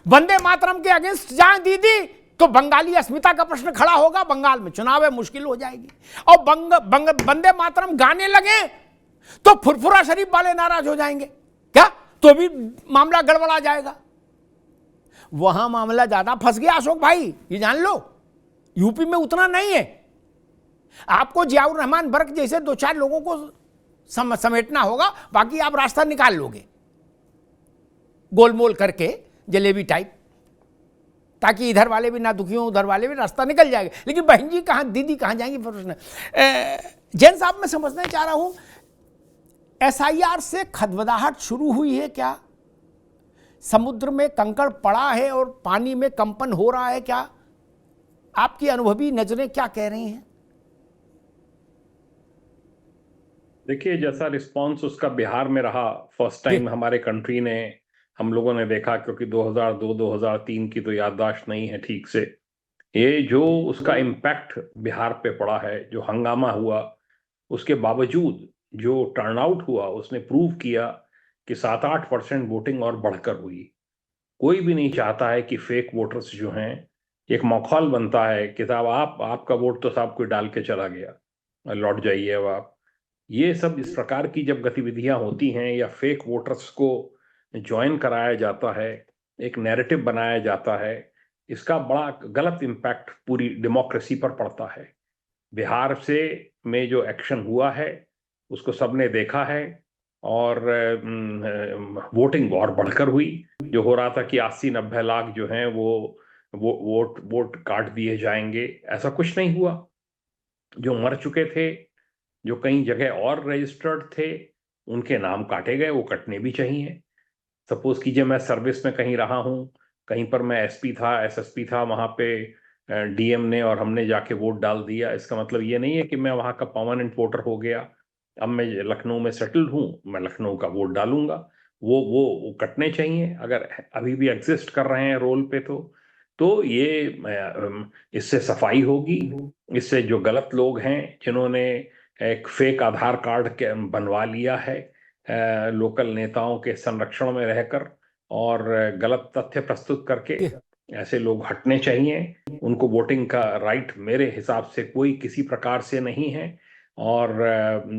वंदे मातरम के अगेंस्ट जाए दीदी तो बंगाली अस्मिता का प्रश्न खड़ा होगा, बंगाल में चुनाव है, मुश्किल हो जाएगी। और वंदे मातरम गाने लगे तो फुरफुरा शरीफ वाले नाराज हो जाएंगे क्या, तो भी मामला गड़बड़ा जाएगा। वहां मामला ज्यादा फंस गया अशोक भाई, ये जान लो। यूपी में उतना नहीं है। आपको जियाउर रहमान बर्क जैसे 2-4 लोगों को समेटना होगा, बाकी आप रास्ता निकाल लोगे गोलमोल करके, जलेबी टाइप, ताकि इधर वाले भी ना दुखी हों, उधर वाले भी, रास्ता निकल जाएगा। लेकिन बहन जी कहां, दीदी कहां जाएंगी, प्रश्न। जैन साहब मैं समझना चाह रहा हूं, एसआईआर से खदबदाहट शुरू हुई है क्या, समुद्र में कंकड़ पड़ा है और पानी में कंपन हो रहा है क्या, आपकी अनुभवी नजरें क्या कह रही हैं? देखिए, जैसा रिस्पांस उसका बिहार में रहा, फर्स्ट टाइम हमारे कंट्री ने, हम लोगों ने देखा, क्योंकि 2002-2003 की तो याददाश्त नहीं है ठीक से, ये जो उसका इम्पैक्ट बिहार पे पड़ा है, जो हंगामा हुआ, उसके बावजूद जो टर्नआउट हुआ, उसने प्रूव किया कि 7-8% वोटिंग और बढ़कर हुई। कोई भी नहीं चाहता है कि फेक वोटर्स जो हैं, एक माहौल बनता है कि साहब आपका वोट तो साहब कोई डाल के चला गया, लौट जाइए अब आप। ये सब इस प्रकार की जब गतिविधियां होती हैं या फेक वोटर्स को ज्वाइन कराया जाता है, एक नैरेटिव बनाया जाता है, इसका बड़ा गलत इम्पैक्ट पूरी डेमोक्रेसी पर पड़ता है। बिहार से में जो एक्शन हुआ है उसको सबने देखा है, और वोटिंग और बढ़कर हुई। जो हो रहा था कि 80-90 लाख जो हैं वो वोट काट दिए जाएंगे, ऐसा कुछ नहीं हुआ। जो मर चुके थे, जो कई जगह और रजिस्टर्ड थे, उनके नाम काटे गए, वो कटने भी चाहिए। सपोज कीजिए मैं सर्विस में कहीं रहा हूँ, कहीं पर मैं एसपी था, एसएसपी था, वहां पे डीएम ने और हमने जाके वोट डाल दिया, इसका मतलब ये नहीं है कि मैं वहां का परमानेंट वोटर हो गया। अब मैं लखनऊ में सेटल्ड हूँ, मैं लखनऊ का वोट डालूंगा, वो कटने चाहिए अगर अभी भी एग्जिस्ट कर रहे हैं रोल पे। तो ये इससे सफाई होगी। इससे जो गलत लोग हैं, जिन्होंने एक फेक आधार कार्ड बनवा लिया है लोकल नेताओं के संरक्षण में रहकर और गलत तथ्य प्रस्तुत करके, ऐसे लोग हटने चाहिए। उनको वोटिंग का राइट मेरे हिसाब से कोई किसी प्रकार से नहीं है। और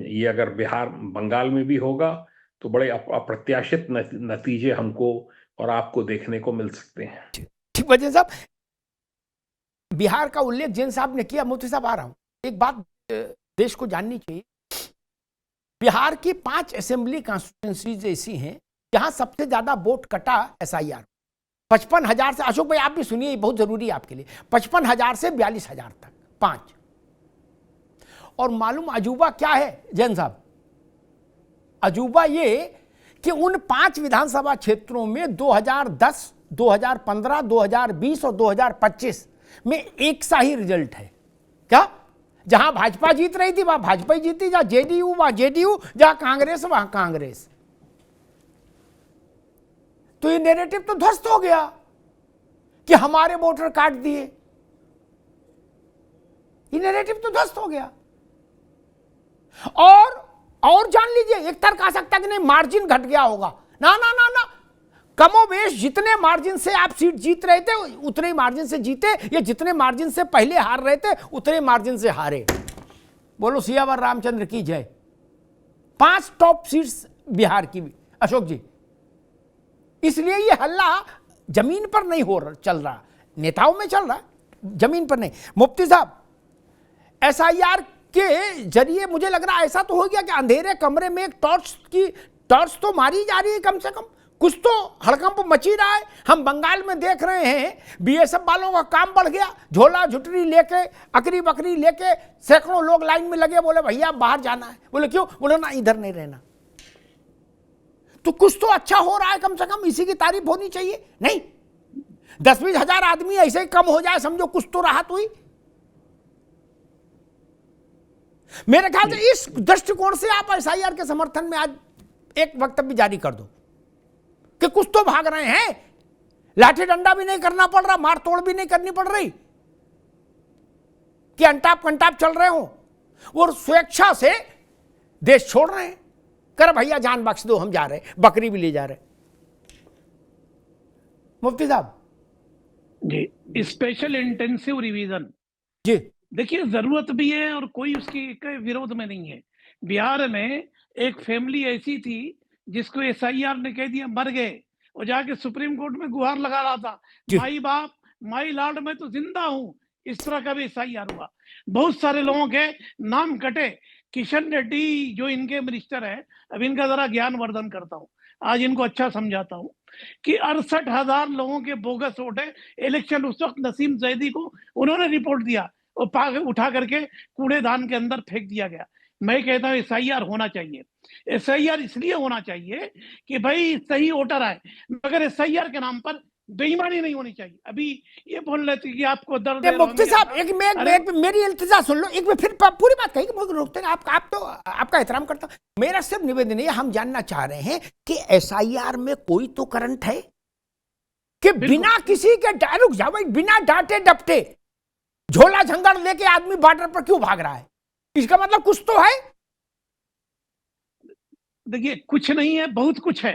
ये अगर बिहार बंगाल में भी होगा तो बड़े अप्रत्याशित नतीजे हमको और आपको देखने को मिल सकते हैं। ठीक वजह साहब, बिहार का उल्लेख जैन साहब ने किया। मुफ्ती साहब आ रहा हूं, एक बात देश को जाननी चाहिए। बिहार की 5 असेंबली कॉन्स्टिट्यूंसीज ऐसी हैं जहां सबसे ज्यादा वोट कटा एसआईआर 55,000 से। अशोक भाई आप भी सुनिए, बहुत जरूरी है आपके लिए। 55,000 से 42,000 तक 5। और मालूम अजूबा क्या है जैन साहब? अजूबा ये कि उन 5 विधानसभा क्षेत्रों में 2010, 2015, 2020 और 2025 में एक सा ही रिजल्ट है। क्या? जहां भाजपा जीत रही थी वहां भाजपा ही जीती, जहां जेडीयू वहां जेडीयू, जहां कांग्रेस वहां कांग्रेस। तो ये नैरेटिव तो ध्वस्त हो गया कि हमारे वोटर काट दिए। ये नैरेटिव तो ध्वस्त हो गया। और जान लीजिए, एक तर्क आ सकता कि नहीं मार्जिन घट गया होगा। ना ना ना ना, कमोबेश जितने मार्जिन से आप सीट जीत रहे थे उतने मार्जिन से जीते, या जितने मार्जिन से पहले हार रहे थे उतने मार्जिन से हारे। बोलो सियावर रामचंद्र की जय। 5 टॉप सीट्स बिहार की। अशोक जी, इसलिए ये हल्ला जमीन पर नहीं चल रहा, नेताओं में चल रहा, जमीन पर नहीं। मुफ्ती साहब, एसआईआर के जरिए मुझे लग रहा ऐसा तो हो गया कि अंधेरे कमरे में एक टॉर्च तो मारी जा रही है, कम से कम कुछ तो हड़कंप मची रहा है। हम बंगाल में देख रहे हैं बीएसएफ वालों का काम बढ़ गया, झोला झुटरी लेके, अकरी बकरी लेके सैकड़ों लोग लाइन में लगे, बोले भैया बाहर जाना है। बोले क्यों? बोले ना इधर नहीं रहना। तो कुछ तो अच्छा हो रहा है, कम से कम इसी की तारीफ होनी चाहिए। नहीं 10-20 हजार आदमी ऐसे ही कम हो जाए, समझो कुछ तो राहत हुई। मेरे ख्याल से इस दृष्टिकोण से आप एसआईआर के समर्थन में आज एक वक्तव्य जारी कर दो कि कुछ तो भाग रहे हैं, लाठी डंडा भी नहीं करना पड़ रहा, मार तोड़ भी नहीं करनी पड़ रही, कि अंटाप कंटाप चल रहे हो और स्वेच्छा से देश छोड़ रहे हैं। कर भैया जान बख्श दो, हम जा रहे, बकरी भी ले जा रहे। मुफ्ती साहब जी, स्पेशल इंटेंसिव रिवीजन जी, देखिए जरूरत भी है और कोई उसके विरोध में नहीं है। बिहार में एक फैमिली ऐसी थी जिसको एसआईआर ने कह दिया मर गए, और जाके सुप्रीम कोर्ट में गुहार लगा रहा था, माई बाप माई लॉर्ड मैं तो जिंदा हूं। इस तरह का भी एसआईआर हुआ। बहुत सारे लोगों के नाम कटे। किशन रेड्डी जो इनके मिनिस्टर है, अब इनका जरा ज्ञानवर्धन करता हूँ, आज इनको अच्छा समझाता हूँ कि 68,000 लोगों के बोगस वोट है। इलेक्शन उस वक्त नसीम जैदी को उन्होंने रिपोर्ट दिया और उठा करके कूड़ेदान के अंदर फेंक दिया गया। मैं कहता हूँ एसआईआर होना चाहिए। एसआईआर इसलिए होना चाहिए कि भाई सही वोटर आए, मगर एसआईआर के नाम पर बेईमानी नहीं होनी चाहिए। अभी ये बोल रहे थे कि आपको दर्द ये है मुफ्ती रोहिंग्या साहब का। एक अरे मेरी इल्तिजा सुन लो, एक में फिर पूरी बात कही कि मुझे रोकते हैं आप तो आपका एहतराम करता हूं। मेरा सिर्फ निवेदन है, हम जानना चाह रहे हैं कि एसआईआर में कोई तो करंट है कि बिना किसी के रुक जाओ भाई, बिना डांटे डपटे झोला झंगड़ लेके आदमी बॉर्डर पर क्यों भाग रहा है? इसका मतलब कुछ तो है। देखिए, कुछ नहीं है, बहुत कुछ है।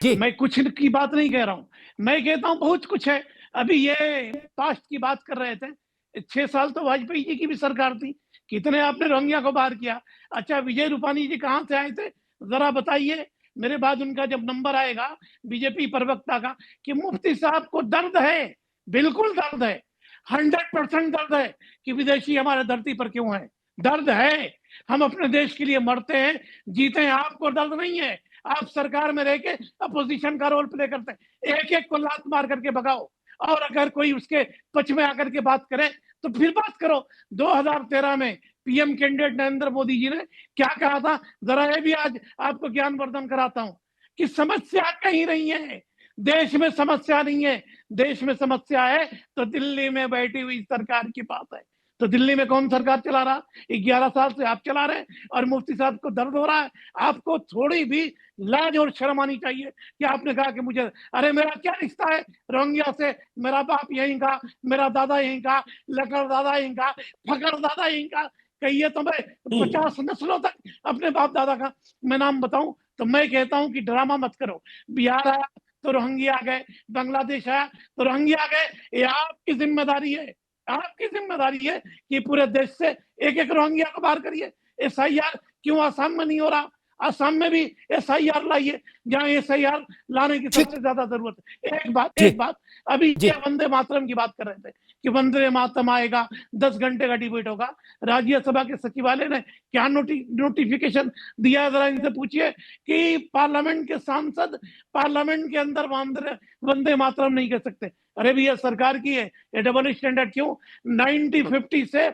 जी मैं कुछ की बात नहीं कह रहा हूं, मैं कहता हूं बहुत कुछ है। अभी ये पास्ट की बात कर रहे थे, 6 साल तो वाजपेयी जी की भी सरकार थी, कितने आपने रोहिंग्या को बाहर किया। अच्छा, विजय रूपानी जी कहां से आए थे, जरा बताइए। मेरे बाद उनका जब नंबर आएगा बीजेपी प्रवक्ता का कि मुफ्ती साहब को दर्द है, बिल्कुल दर्द है, 100% दर्द है कि विदेशी हमारे धरती पर क्यों है। दर्द है, हम अपने देश के लिए मरते हैं, जीते हैं। आपको दर्द नहीं है, आप सरकार में रह के अपोजिशन का रोल प्ले करते हैं, एक एक को लात मार करके भगाओ। और अगर कोई उसके पक्ष में आकर के बात करे तो फिर बात करो। 2013 में पीएम कैंडिडेट नरेंद्र मोदी जी ने क्या कहा था, जरा ये भी आज आपको ज्ञानवर्धन कराता हूं कि समस्या कहीं नहीं है, देश में समस्या नहीं है। देश में समस्या है तो दिल्ली में बैठी हुई सरकार की बात है। तो दिल्ली में कौन सरकार चला रहा? 11 साल से आप चला रहे हैं और मुफ्ती साहब को दर्द हो रहा है। आपको थोड़ी भी लाज और शर्म आनी चाहिए कि आपने कहा कि मुझे, अरे मेरा क्या रिश्ता है रोहिंग्या से? मेरा बाप यहीं का, मेरा दादा यहीं का, लकड़ दादा यहीं का, फकर दादा यहीं का। कहिए तो मैं 50 नस्लों तक अपने बाप दादा का मैं नाम बताऊं। तो मैं कहता हूं कि ड्रामा मत करो। बिहार आया तो रोहिंग्या आ गए, बांग्लादेश आया तो रोहिंग्या आ गए। ये आपकी जिम्मेदारी है, आपकी जिम्मेदारी है कि पूरे देश से एक एक रोहिंग्या को बाहर करिए। एसआईआर क्यों आसाम में नहीं हो रहा? आसाम में भी एसआईआर लाइए, जहां एसआईआर लाने की सबसे ज्यादा जरूरत है। एक बात अभी ये वंदे मातरम की बात कर रहे थे कि वंदे मातरम आएगा, 10 घंटे का डिबेट होगा। राज्यसभा के सचिवालय ने क्या नोटिफिकेशन दिया, जरा इनसे पूछिए कि पार्लियामेंट के सांसद पार्लियामेंट के अंदर वंदे मातरम नहीं कह सकते। अरे भैया, सरकार की है, ये डबल स्टैंडर्ड क्यों? 1950 से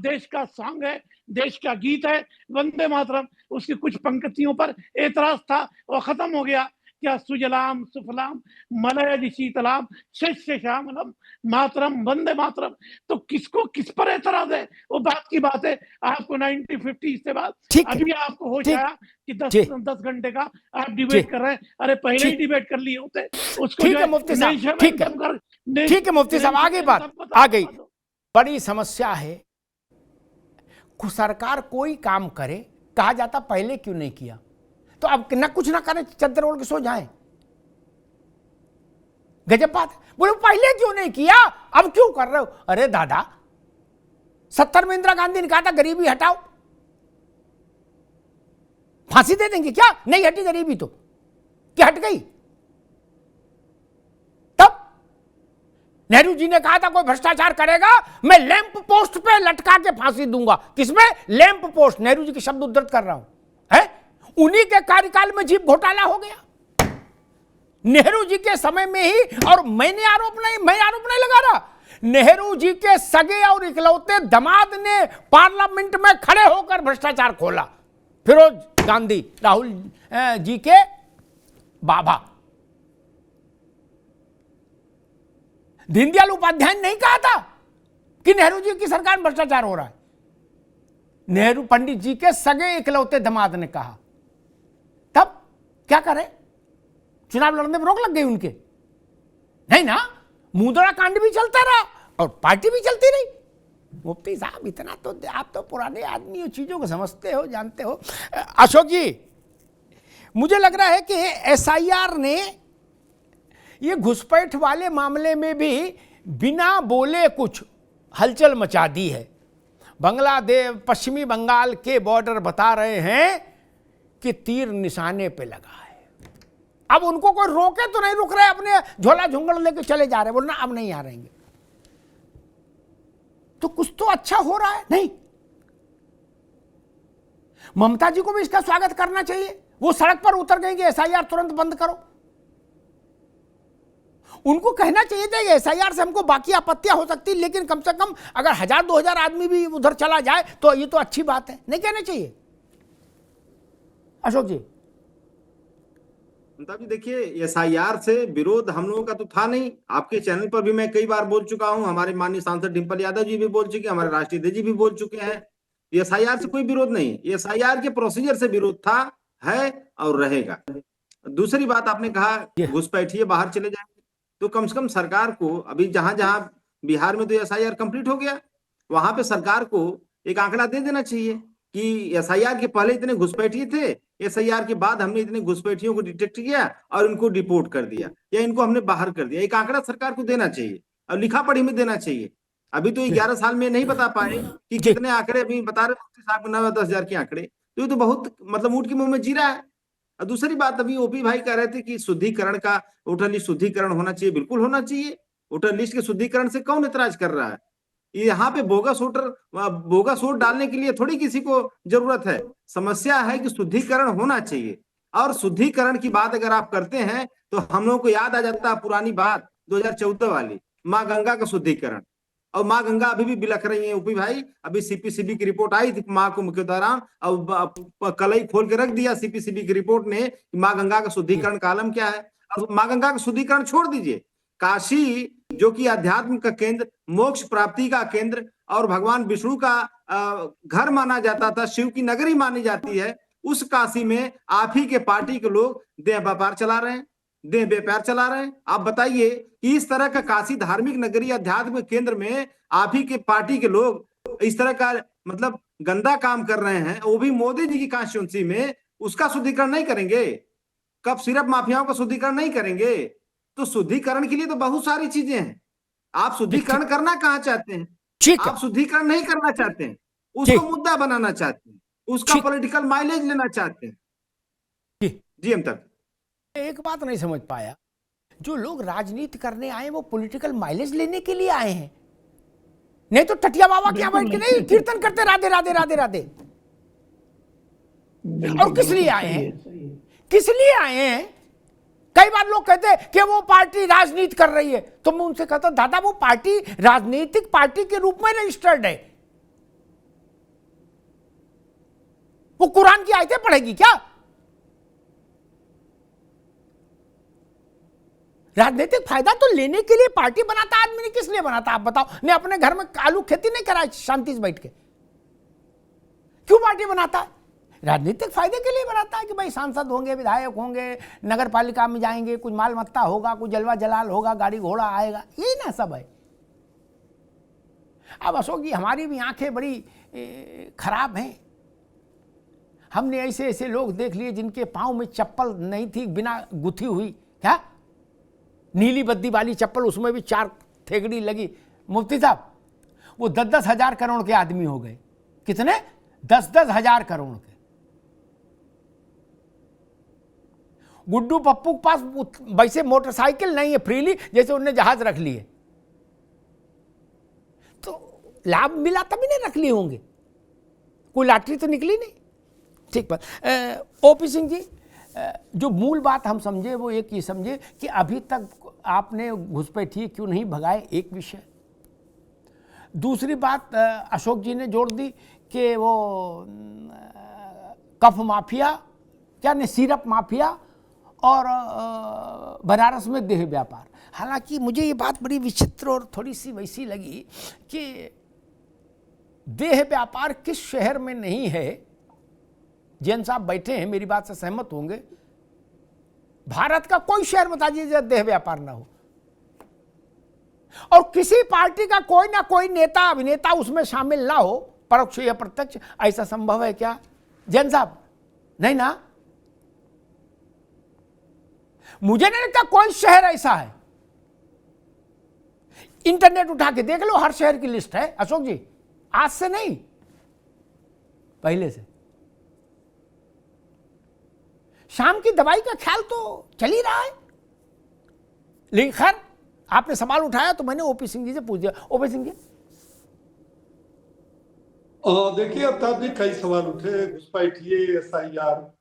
देश का सॉन्ग है, देश का गीत है वंदे मातरम। उसकी कुछ पंक्तियों पर एतराज था, वो खत्म हो गया। क्या सुजलाम सुफलाम मलयज शीतलाम शस्य श्यामलम मातरम वंदे मातरम। तो किसको किस पर एतराज है? वो बात की बात है। आपको 1950 से बाद अभी आपको होश आया कि 10 घंटे का आप डिबेट कर रहे हैं। अरे पहले ही डिबेट कर लिए होते उसको। ठीक है मुफ्ती साहब, ठीक है मुफ्ती साहब, आगे बात आ गई। बड़ी समस्या है, सरकार कोई काम करे, कहा जाता पहले क्यों नहीं किया। तो अब ना कुछ ना करें, चद्दर ओढ़ के सो जाएं। गजब बात। बोले पहले क्यों नहीं किया, अब क्यों कर रहे हो? अरे दादा, 70 में इंदिरा गांधी ने कहा था गरीबी हटाओ, फांसी दे देंगे क्या? नहीं हटी गरीबी तो क्या हट गई? तब नेहरू जी ने कहा था कोई भ्रष्टाचार करेगा मैं लैंप पोस्ट पे लटका के फांसी दूंगा। किसमें? Lamp post. नेहरू जी के शब्द उद्धृत कर रहा हूं, है? उन्हीं के कार्यकाल में जीप घोटाला हो गया, नेहरू जी के समय में ही। और मैं आरोप नहीं लगा रहा, नेहरू जी के सगे और इकलौते दामाद ने पार्लियामेंट में खड़े होकर भ्रष्टाचार खोला। फिरोज गांधी, राहुल जी के बाबा। दीनदयाल उपाध्याय ने नहीं कहा था कि नेहरू जी की सरकार में भ्रष्टाचार हो रहा है। नेहरू पंडित जी के सगे इकलौते दामाद ने कहा। तब क्या करें? चुनाव लड़ने में रोक लग गई उनके? नहीं ना, मुद्रा कांड भी चलता रहा और पार्टी भी चलती रही। मुफ्ती साहब, इतना तो आप तो पुराने आदमी हो, चीजों को समझते हो, जानते हो। अशोक जी, मुझे लग रहा है कि एसआईआर ने ये घुसपैठ वाले मामले में भी बिना बोले कुछ हलचल मचा दी है। बांग्लादेश, पश्चिमी बंगाल के बॉर्डर बता रहे हैं कि तीर निशाने पे लगा है। अब उनको कोई रोके तो नहीं रुक रहे, अपने झोला झुंगड़ लेके चले जा रहे, बोलना अब नहीं आ रहेंगे। तो कुछ तो अच्छा हो रहा है। नहीं, ममता जी को भी इसका स्वागत करना चाहिए। वो सड़क पर उतर गई कि एसआईआर तुरंत बंद करो। उनको कहना चाहिए था कि एसआईआर से हमको बाकी आपत्तियां हो सकती, लेकिन कम से कम अगर 1000-2000 आदमी भी उधर चला जाए तो ये तो अच्छी बात है। नहीं कहना चाहिए? अशोक जी, अमिताभ जी देखिए, एसआईआर से विरोध हम लोगों का तो था नहीं। आपके चैनल पर भी मैं कई बार बोल चुका हूं, हमारे माननीय सांसद डिम्पल यादव जी भी बोल चुके हैं, हमारे राष्ट्रीय अध्यक्ष जी भी बोल चुके हैं। एसआईआर से कोई विरोध नहीं, एसआईआर के प्रोसीजर से विरोध था, है और रहेगा। दूसरी बात आपने कहा घुसपैठिए बाहर चले जाएंगे, तो कम से कम सरकार को अभी जहां जहां बिहार में तो एसआईआर कंप्लीट हो गया, वहां पे सरकार को एक आंकड़ा दे देना चाहिए कि एसआईआर के पहले इतने घुसपैठिए थे, एसआईआर के बाद हमने इतने घुसपैठियों को डिटेक्ट किया और इनको डिपोर्ट कर दिया या इनको हमने बाहर कर दिया। एक आंकड़ा सरकार को देना चाहिए और लिखा पढ़ी में देना चाहिए। अभी तो 11 साल में नहीं बता पाए कि कितने आंकड़े, अभी बता रहे मुफ्ती साहब 9-10 हजार के आंकड़े, तो ये तो बहुत मतलब ऊँट के मुंह में जीरा है। और दूसरी बात, अभी ओपी भाई कह रहे थे कि शुद्धिकरण का, वोटर लिस्ट शुद्धिकरण होना चाहिए, बिल्कुल होना चाहिए। वोटर लिस्ट के शुद्धिकरण से कौन ऐतराज कर रहा है? यहाँ पे बोगस वोट डालने के लिए थोड़ी किसी को जरूरत है। समस्या है कि शुद्धिकरण होना चाहिए, और शुद्धिकरण की बात अगर आप करते हैं तो हम लोगों को याद आ जाता है पुरानी बात 2014 वाली, माँ गंगा का शुद्धिकरण। और माँ गंगा अभी भी बिलख रही है ऊपी भाई। अभी सीपीसीबी की रिपोर्ट आई थी माँ कुंभ के दौरान, और कलई खोल के रख दिया सीपीसीबी की रिपोर्ट ने कि माँ गंगा का शुद्धिकरण का आलम क्या है। और माँ गंगा का शुद्धिकरण छोड़ दीजिए, काशी जो कि अध्यात्म का केंद्र, मोक्ष प्राप्ति का केंद्र और भगवान विष्णु का घर माना जाता था, शिव की नगरी मानी जाती है, उस काशी में आप ही के पार्टी के लोग देह व्यापार चला रहे हैं, देह व्यापार चला रहे हैं। आप बताइए कि इस तरह का काशी धार्मिक नगरी अध्यात्म केंद्र में आप ही के पार्टी के लोग इस तरह का मतलब गंदा काम कर रहे हैं, वो भी मोदी जी की कॉन्स्टिट्यूंसी में, उसका शुद्धिकरण नहीं करेंगे? कब सिर्फ माफियाओं का शुद्धिकरण नहीं करेंगे? तो शुद्धिकरण के लिए तो बहुत सारी चीजें हैं। आप शुद्धिकरण करना कहाँ चाहते हैं? आप शुद्धिकरण नहीं करना चाहते हैं, उसको मुद्दा बनाना चाहते हैं, उसका पॉलिटिकल माइलेज लेना चाहते हैं। जी अमिताभ, एक बात नहीं समझ पाया, जो लोग राजनीति करने आए वो पॉलिटिकल माइलेज लेने के लिए आए हैं, नहीं तो टटिया बाबा क्या बैठ के नहीं कीर्तन करते राधे राधे राधे राधे। और किस लिए आए हैं? किस लिए आए हैं? कई बार लोग कहते हैं कि वो पार्टी राजनीति कर रही है, तो मैं उनसे कहता दादा वो पार्टी राजनीतिक पार्टी के रूप में रजिस्टर्ड है, वो कुरान की आयतें पढ़ेगी क्या? राजनीतिक फायदा तो लेने के लिए पार्टी बनाता आदमी ने, किस लिए बनाता आप बताओ? ने अपने घर में आलू खेती नहीं करा शांति से बैठ के, क्यों पार्टी बनाता है? राजनीतिक फायदे के लिए बनाता है कि भाई सांसद होंगे, विधायक होंगे, नगर पालिका में जाएंगे, कुछ माल मत्ता होगा, कुछ जलवा जलाल होगा, गाड़ी घोड़ा आएगा, यही ना सब है। अब अशोक जी हमारी भी आंखें बड़ी खराब हैं, हमने ऐसे ऐसे लोग देख लिए जिनके पांव में चप्पल नहीं थी, बिना गुथी हुई, क्या नीली बद्दी वाली चप्पल, उसमें भी 4 थेगड़ी लगी। मुफ्ती साहब वो 10-10 हजार करोड़ के आदमी हो गए। कितने? 10-10 हजार करोड़ के। गुड्डू पप्पू के पास वैसे मोटरसाइकिल नहीं है फ्रीली, जैसे उन्होंने जहाज रख लिए, तो लाभ मिला तभी नहीं रख लिए होंगे, कोई लॉटरी तो निकली नहीं। ठीक बात। ओपी सिंह जी, जो मूल बात हम समझे वो एक ये समझे कि अभी तक आपने घुसपैठिए क्यों नहीं भगाए, एक विषय। दूसरी बात अशोक जी ने जोड़ दी कि वो कफ माफिया, क्या नहीं, सिरप माफिया और बनारस में देह व्यापार। हालांकि मुझे ये बात बड़ी विचित्र और थोड़ी सी वैसी लगी कि देह व्यापार किस शहर में नहीं है। जैन साहब बैठे हैं, मेरी बात से सहमत होंगे, भारत का कोई शहर बता दीजिए देह व्यापार ना हो, और किसी पार्टी का कोई ना कोई नेता अभिनेता उसमें शामिल ना हो, परोक्ष या प्रत्यक्ष। ऐसा संभव है क्या जैन साहब? नहीं ना, मुझे नहीं लगता कोई शहर ऐसा है। इंटरनेट उठा के देख लो, हर शहर की लिस्ट है अशोक जी, आज से नहीं पहले से। शाम की दवाई का ख्याल तो चल ही रहा है, लेकिन खैर आपने सवाल उठाया तो मैंने ओपी सिंह जी से पूछ दिया। ओपी सिंह जी, देखिए अमिताभ जी, कई सवाल उठे, घुसपैठिए, एसआईआर।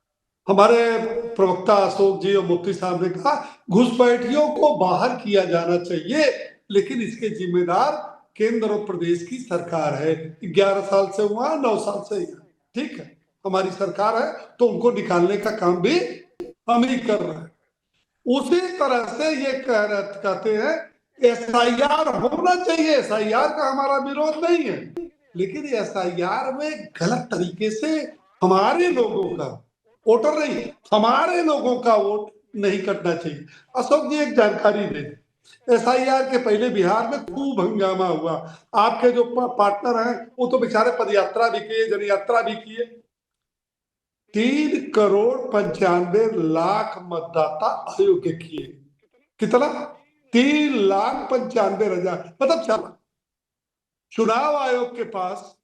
हमारे प्रवक्ता अशोक जी और मुफ्ती साहब ने कहा घुसपैठियों को बाहर किया जाना चाहिए, लेकिन इसके जिम्मेदार केंद्र और प्रदेश की सरकार है। 11 साल से हुआ, 9 साल से हुआ, ठीक है, हमारी सरकार है, तो उनको निकालने का काम भी हम ही कर रहे हैं। उसी तरह से ये कहते हैं एसआईआर होना चाहिए। एसआईआर का हमारा विरोध नहीं है, लेकिन एसआईआर में गलत तरीके से हमारे लोगों का वोटर नहीं, हमारे लोगों का वोट नहीं कटना चाहिए। अशोक जी एक जानकारी दे, एसआईआर के पहले बिहार में खूब हंगामा हुआ। आपके जो पार्टनर हैं वो तो बेचारे पदयात्रा भी किए, जन यात्रा भी किए। 3,95,00,000 मतदाता अयोग्य किए। कितना? 3,95,000। मतलब चला चुनाव आयोग के पास,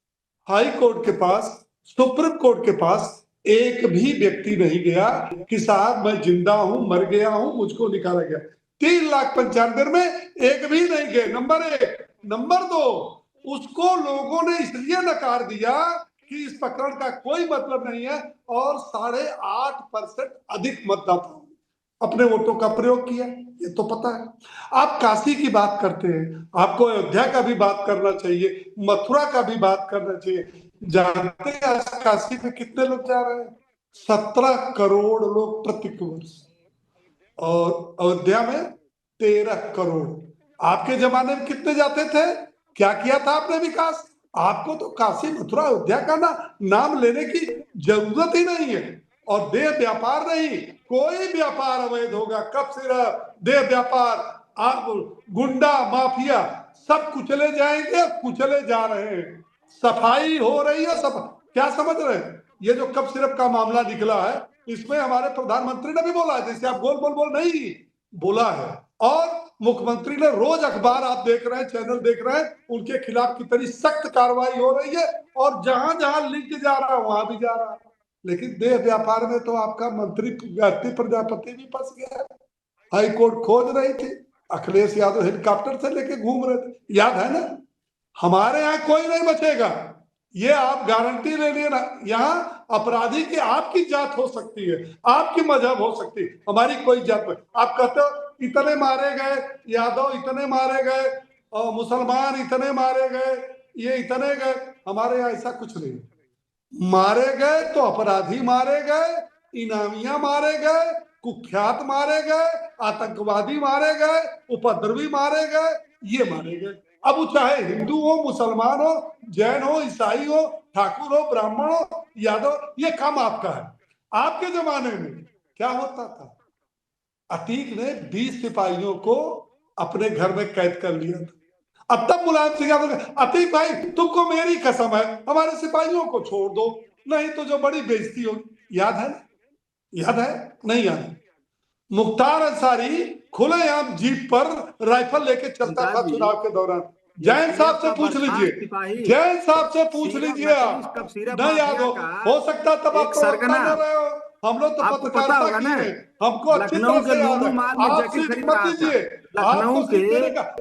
हाई कोर्ट के पास, सुप्रीम कोर्ट के पास एक भी व्यक्ति नहीं गया कि साहब मैं जिंदा हूं, मर गया हूं, मुझको निकाला गया। 3,95,000 में एक भी नहीं गए। नंबर 1। नंबर 2, उसको लोगों ने इसलिए नकार दिया कि इस प्रकरण का कोई मतलब नहीं है, और 8.5% अधिक मतदाताओं अपने वोटों का प्रयोग किया, ये तो पता है। आप काशी की बात करते हैं, आपको अयोध्या का भी बात करना चाहिए, मथुरा का भी बात करना चाहिए। जानते हैं काशी में कितने लोग जा रहे हैं? 17 करोड़ लोग प्रति वर्ष, और अयोध्या में 13 करोड़। आपके जमाने में कितने जाते थे? क्या किया था आपने विकास? आपको तो काशी मथुरा अयोध्या का नाम लेने की जरूरत ही नहीं है। और देह व्यापार नहीं, कोई व्यापार अवैध होगा, कब सिर्फ देह व्यापार, आप गुंडा माफिया सब कुचले जाएंगे, कुचले जा रहे हैं। सफाई हो रही है। सब क्या समझ रहे हैं? ये जो कब सिर्फ का मामला निकला है, इसमें हमारे प्रधानमंत्री ने भी बोला है, जैसे आप बोल नहीं बोला है। और मुख्यमंत्री ने रोज अखबार आप देख रहे हैं, चैनल देख रहे हैं, उनके खिलाफ कितनी सख्त कार्रवाई हो रही है, और जहां जहां लिंक जा रहा है वहां भी जा रहा है। लेकिन देह व्यापार में तो आपका मंत्री गायत्री प्रजापति भी फंस गया है। हाई कोर्ट खोज रही थी, अखिलेश यादव हेलीकॉप्टर से लेके घूम रहे थे, याद है ना? हमारे यहाँ कोई नहीं बचेगा, ये आप गारंटी ले लिए ना। यहाँ अपराधी की आपकी जात हो सकती है, आपकी मजहब हो सकती है, हमारी कोई जात नहीं। आप कहते हो इतने मारे गए, यादव इतने मारे गए, और मुसलमान इतने मारे गए, ये इतने गए। हमारे यहाँ ऐसा कुछ नहीं। मारे गए तो अपराधी मारे गए, इनामिया मारे गए, कुख्यात मारे गए, आतंकवादी मारे गए, उपद्रवी मारे गए, ये मारे गए। अब वो चाहे हिंदू हो, मुसलमान हो, जैन हो, ईसाई हो, ठाकुर हो, ब्राह्मण हो, यादव, ये काम आपका है। आपके जमाने में क्या होता था? अतीक ने 20 सिपाहियों को अपने घर में कैद कर लिया था। अब तब मुलायम सिंह यादव, अतीक भाई तुमको मेरी कसम है, हमारे सिपाहियों को छोड़ दो, नहीं तो जो बड़ी बेइज्जती होगी। याद है? याद है? नहीं याद है? मुख्तार अंसारी खुलेआम जीप पर राइफल लेके चलता था चुनाव के दौरान। जैन साहब से पूछ लीजिए, जैन साहब से पूछ लीजिए, आप नहीं याद हो सकता तब आप प्रवक्ता न रहे हो। हम लोग तो पत्रकारिता किए, हमको अच्छी तरह से याद है। आप सीख मत दीजिए, लखनऊ के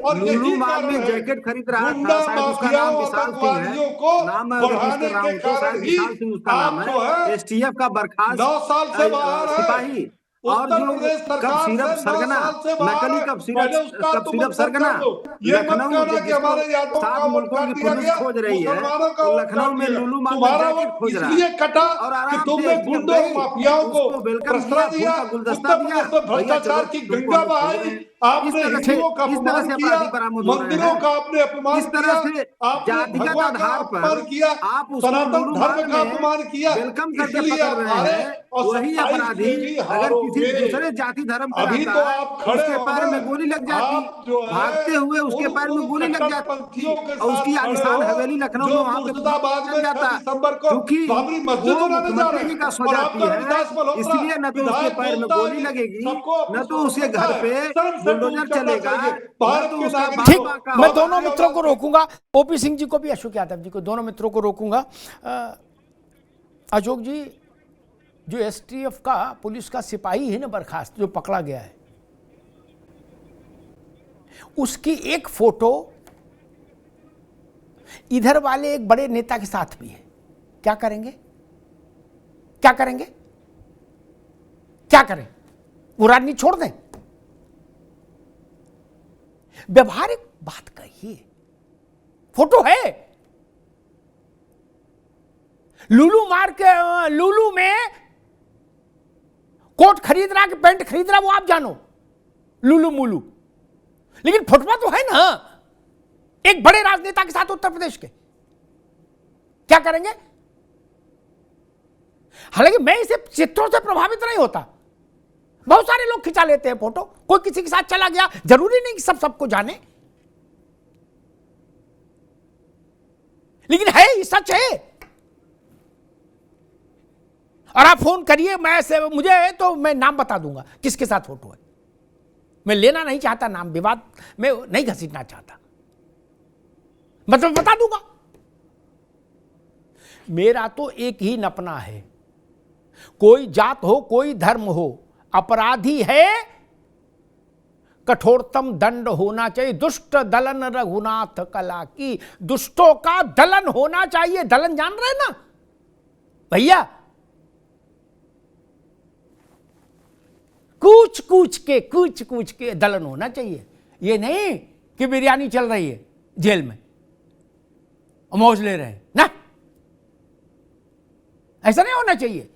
और लुलु माल में जैकेट खरीद रहा था, शायद उसका नाम विशाल सिंह है, नाम मैं रजिस्टर रहा हूं तो शायद विशाल सिंह उसका नाम है। एसटीएफ का बर्खास्त 9 साल से बाहर सिपाही, और जो कब सिर्फ सरगना, नकली कब सिर्फ सरगना, लखनऊ जिसको 7 मुल्कों की पुलिस खोज रही है, तो लखनऊ में लुलु माल में जैकेट खोज रहा है, और आराम से उसको वेलकम किया, फूल का गुलदस्ता दिया, भैया चलो गंगा बहाई, आपने हिंदुओं का अपमान किया, मंदिरों का आपने अपमान इस तरह से जातिगत आधार पर किया, आप उसको सनातन धर्म का अपमान किया, वेलकम करके पकड़ रहे हैं। वही अपराधी अगर किसी दूसरे जाति धर्म का अभी तो आप खड़े उसके पैर में गोली लग जाती, भागते हुए उसके पैर में गोली लग जाती, और उसकी आलिशान हवेली लखनऊ में वहां पे चल जाता, क्योंकि वो मुख्यमंत्री जी का स्वजाति है, इसलिए न तो उसके पैर में गोली लगेगी, न तो उसके घर पे बुलडोजर चलेगा, न तो उसका ठीक। मैं दोनों मित्रों को रोकूंगा, ओपी सिंह जी को भी, अशोक यादव जी को, दोनों मित्रों को रोकूंगा। अशोक जी, जो एसटीएफ का पुलिस का सिपाही है ना बर्खास्त, जो पकड़ा गया है, उसकी एक फोटो इधर वाले एक बड़े नेता के साथ भी है। क्या करेंगे? क्या करेंगे? क्या करें? वो राजनीति छोड़ दें? व्यवहारिक बात कहिए। फोटो है, लुलु में कोट खरीद रहा कि पैंट खरीद रहा वो आप जानो। लुलू मुलू, लेकिन फुटवा तो है ना एक बड़े राजनेता के साथ उत्तर प्रदेश के। क्या करेंगे? हालांकि मैं इसे चित्रों से प्रभावित नहीं होता, बहुत सारे लोग खिंचा लेते हैं फोटो, कोई किसी के साथ चला गया, जरूरी नहीं कि सबको जाने, लेकिन है ये सच है। और आप फोन करिए, मुझे तो मैं नाम बता दूंगा किसके साथ फोटो है। मैं लेना नहीं चाहता नाम, विवाद में नहीं घसीटना चाहता, मतलब बता दूंगा। मेरा तो एक ही नपना है, कोई जात हो कोई धर्म हो, अपराधी है कठोरतम दंड होना चाहिए। दुष्ट दलन रघुनाथ कला की, दुष्टों का दलन होना चाहिए। दलन जान रहे ना भैया, कूच कूच के दलन होना चाहिए। ये नहीं कि बिरयानी चल रही है जेल में और मौज ले रहे हैं ना, ऐसा नहीं होना चाहिए।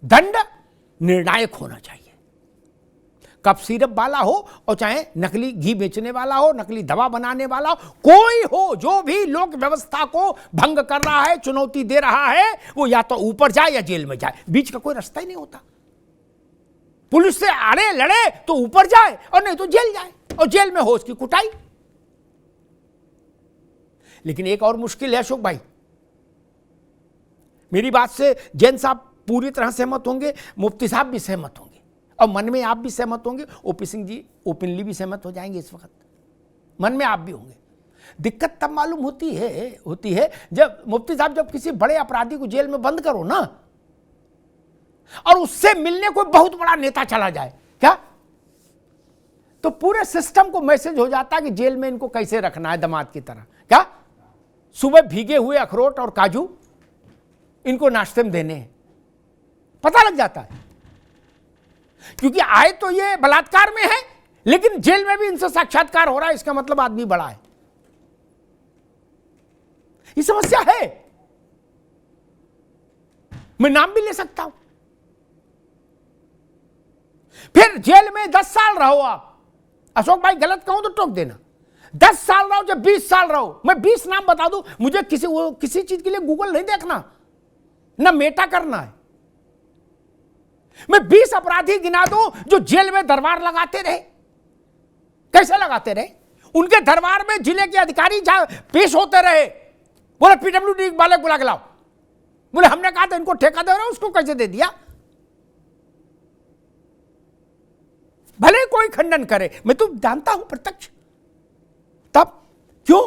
दंड निर्णायक होना चाहिए। कप सिरप वाला हो और चाहे नकली घी बेचने वाला हो, नकली दवा बनाने वाला हो, कोई हो, जो भी लोक व्यवस्था को भंग कर रहा है, चुनौती दे रहा है, वो या तो ऊपर जाए या जेल में जाए, बीच का कोई रास्ता ही नहीं होता। पुलिस से अड़े लड़े तो ऊपर जाए और नहीं तो जेल जाए, और जेल में हो उसकी कुटाई। लेकिन एक और मुश्किल है अशोक भाई, मेरी बात से जैन साहब पूरी तरह सहमत होंगे, मुफ्ती साहब भी सहमत होंगे, और मन में आप भी सहमत होंगे, ओपी सिंह जी ओपनली भी सहमत हो जाएंगे इस वक्त, मन में आप भी होंगे। दिक्कत तब मालूम होती है जब मुफ्ती साहब, जब किसी बड़े अपराधी को जेल में बंद करो ना, और उससे मिलने कोई बहुत बड़ा नेता चला जाए, क्या तो पूरे सिस्टम को मैसेज हो जाता है कि जेल में इनको कैसे रखना है, दामाद की तरह। क्या सुबह भीगे हुए अखरोट और काजू इनको नाश्ते में देने हैं, पता लग जाता है। क्योंकि आए तो ये बलात्कार में है, लेकिन जेल में भी इनसे साक्षात्कार हो रहा है, इसका मतलब आदमी बड़ा है। ये समस्या है, मैं नाम भी ले सकता हूं। फिर जेल में 10 साल रहो आप, अशोक भाई गलत कहूं तो टोक देना, 10 साल रहो, जब 20 साल रहो, मैं 20 नाम बता दूं, मुझे किसी चीज के लिए गूगल नहीं देखना, ना मेटा करना है। मैं 20 अपराधी गिना दूं जो जेल में दरबार लगाते रहे। कैसे लगाते रहे? उनके दरबार में जिले के अधिकारी पेश होते रहे, बोले पीडब्ल्यूडी वाले बुला के लाओ, बोले हमने कहा था इनको ठेका दे रहे हो, उसको कैसे दे दिया? भले कोई खंडन करे, मैं तो जानता हूं प्रत्यक्ष। तब क्यों?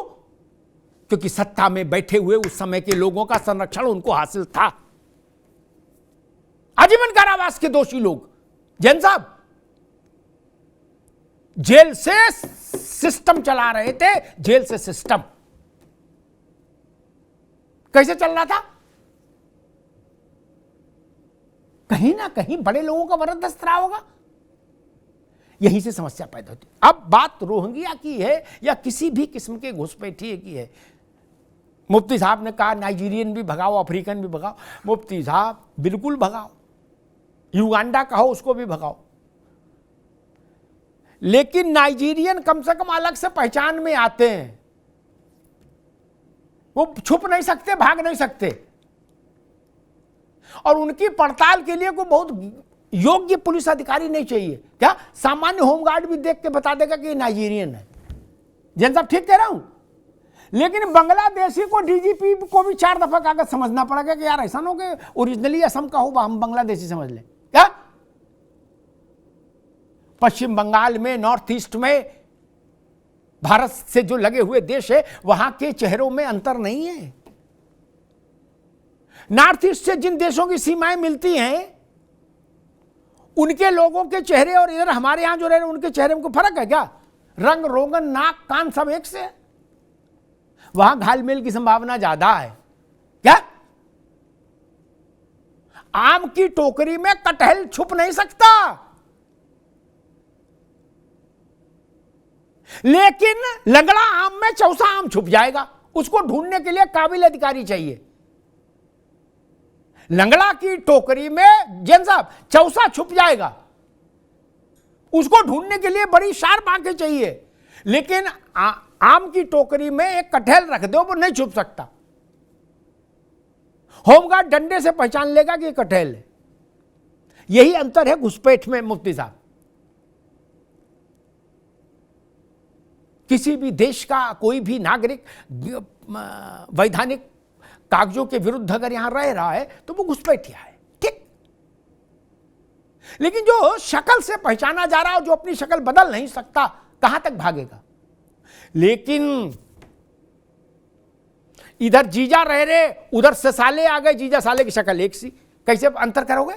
क्योंकि सत्ता में बैठे हुए उस समय के लोगों का संरक्षण उनको हासिल था। आजीवन कारावास के दोषी लोग, जैन साहब जेल से सिस्टम चला रहे थे, जेल से सिस्टम कैसे चल रहा था? कहीं ना कहीं बड़े लोगों का वरदस्त रहा होगा, यहीं से समस्या पैदा होती। अब बात रोहिंग्या की है या किसी भी किस्म के घुसपैठिए की है। मुफ्ती साहब ने कहा नाइजीरियन भी भगाओ, अफ्रीकन भी भगाओ। मुफ्ती साहब बिल्कुल भगाओ, युगांडा कहो उसको भी भगाओ, लेकिन नाइजीरियन कम से कम अलग से पहचान में आते हैं, वो छुप नहीं सकते, भाग नहीं सकते, और उनकी पड़ताल के लिए कोई बहुत योग्य पुलिस अधिकारी नहीं चाहिए। क्या सामान्य होमगार्ड भी देख के बता देगा कि नाइजीरियन है। जैन साहब ठीक कह रहा हूं, लेकिन बांग्लादेशी को डीजीपी को भी 4 दफा कागज समझना पड़ेगा कि यार ऐसा ना हो कि ओरिजिनली असम का हो, हम बांग्लादेशी समझ लें। क्या पश्चिम बंगाल में, नॉर्थ ईस्ट में, भारत से जो लगे हुए देश है, वहां के चेहरों में अंतर नहीं है। नॉर्थ ईस्ट से जिन देशों की सीमाएं मिलती हैं, उनके लोगों के चेहरे और इधर हमारे यहां जो रह रहे उनके चेहरे में कोई फर्क है क्या? रंग, रोगन, नाक, कान सब एक से। वहां घालमेल की संभावना ज्यादा है। क्या आम की टोकरी में कटहल छुप नहीं सकता, लेकिन लंगड़ा आम में चौसा आम छुप जाएगा। उसको ढूंढने के लिए काबिल अधिकारी चाहिए। लंगड़ा की टोकरी में जैन साहब चौसा छुप जाएगा, उसको ढूंढने के लिए बड़ी शार्प आंखें चाहिए। लेकिन आम की टोकरी में एक कटहल रख दो, वो नहीं छुप सकता। होमगार्ड डंडे से पहचान लेगा कि कटहल है। यही अंतर है घुसपैठ में मुफ्ती साहब। किसी भी देश का कोई भी नागरिक वैधानिक कागजों के विरुद्ध अगर यहां रह रहा है तो वो घुसपैठिया है, ठीक। लेकिन जो शक्ल से पहचाना जा रहा है, जो अपनी शक्ल बदल नहीं सकता, कहां तक भागेगा? लेकिन इधर जीजा रह रहे, उधर से साले आ गए, जीजा साले की शक्ल एक सी, कैसे अंतर करोगे?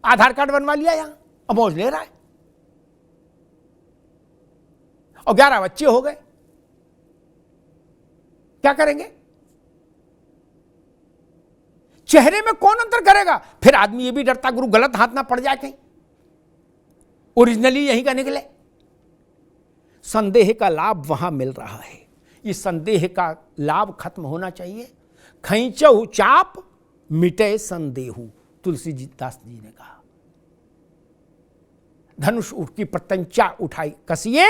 आधार कार्ड बनवा लिया यहां, अब मौज ले रहा है, और 11 बच्चे हो गए, क्या करेंगे? चेहरे में कौन अंतर करेगा? फिर आदमी ये भी डरता गुरु गलत हाथ ना पड़ जाए कहीं, ओरिजिनली यहीं का निकले। संदेह का लाभ वहां मिल रहा है, इस संदेह का लाभ खत्म होना चाहिए। खैंचहु चाप मिटे संदेहु, तुलसीदास जी ने कहा। धनुष की प्रत्यंचा उठाई कसिए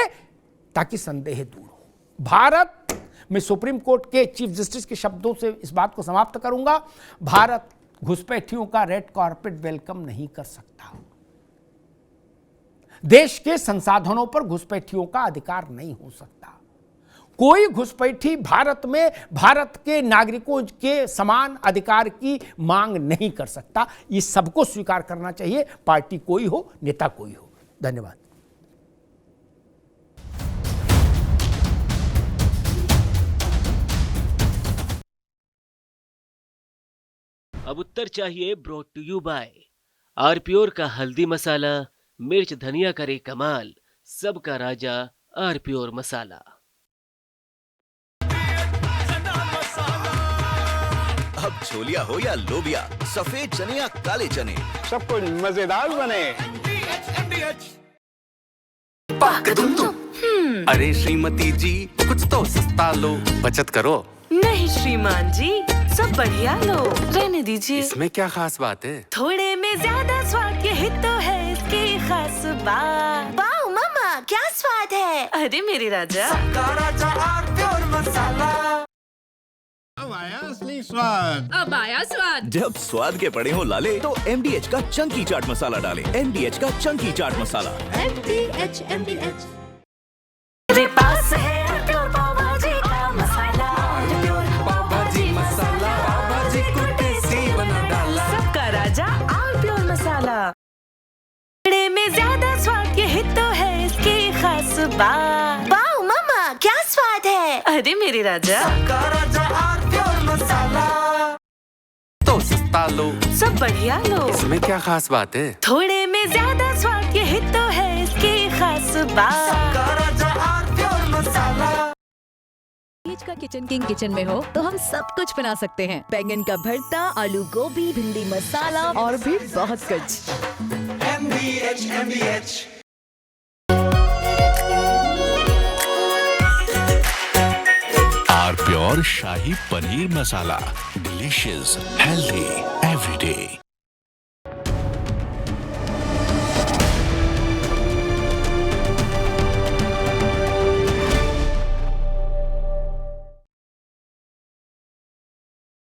ताकि संदेह दूर हो। भारत में सुप्रीम कोर्ट के चीफ जस्टिस के शब्दों से इस बात को समाप्त करूंगा, भारत घुसपैठियों का रेड कार्पेट वेलकम नहीं कर सकता। देश के संसाधनों पर घुसपैठियों का अधिकार नहीं हो सकता। कोई घुसपैठी भारत में भारत के नागरिकों के समान अधिकार की मांग नहीं कर सकता। ये सबको स्वीकार करना चाहिए, पार्टी कोई हो, नेता कोई हो। धन्यवाद। अब उत्तर चाहिए ब्रॉट टू यू बाय आरप्योर का हल्दी मसाला, मिर्च धनिया करे कमाल, सबका राजा आरप्योर मसाला। अब छोलिया हो या लोबिया, सफेद चने या काले चने, सब कुछ मजेदार बने। अरे श्रीमती जी कुछ तो सस्ता लो, बचत करो। नहीं श्रीमान जी, सब बढ़िया लो, रहने दीजिए। इसमें क्या खास बात है? थोड़े में ज्यादा स्वाद, यही तो है इसकी खास बात। वाओ मामा, क्या स्वाद है। अरे मेरे राजा, राजा आरप्योर मसाला। अब आया असली स्वाद। अब आया स्वाद। जब स्वाद के पड़े हो लाले तो MDH का चंकी चाट मसाला डालें। MDH का चंकी चाट मसाला। MDH मेरे पास है आरप्योर पाव भाजी का मसाला, आरप्योर पाव भाजी मसाला, पाव भाजी को टेस्टी बना डाला, सबका राजा आरप्योर मसाला। बड़े में ज्यादा स्वाद, यही तो है इसकी खास बात। वाओ मामा, क्या स्वाद है। अरे मेरे राजा, सबका राजा आरप्योर मसाला। तो सस्ता लो, सब बढ़िया लो, इसमें क्या खास बात है? थोड़े में ज्यादा स्वाद, यही तो है इसकी खास बात। सबका राजा आरप्योर मसाला। का किचन किंग किचन में हो तो हम सब कुछ बना सकते हैं। बैंगन का भरता, आलू गोभी, भिंडी मसाला और भी बहुत कुछ। MDH आरप्योर शाही paneer masala, delicious, healthy everyday.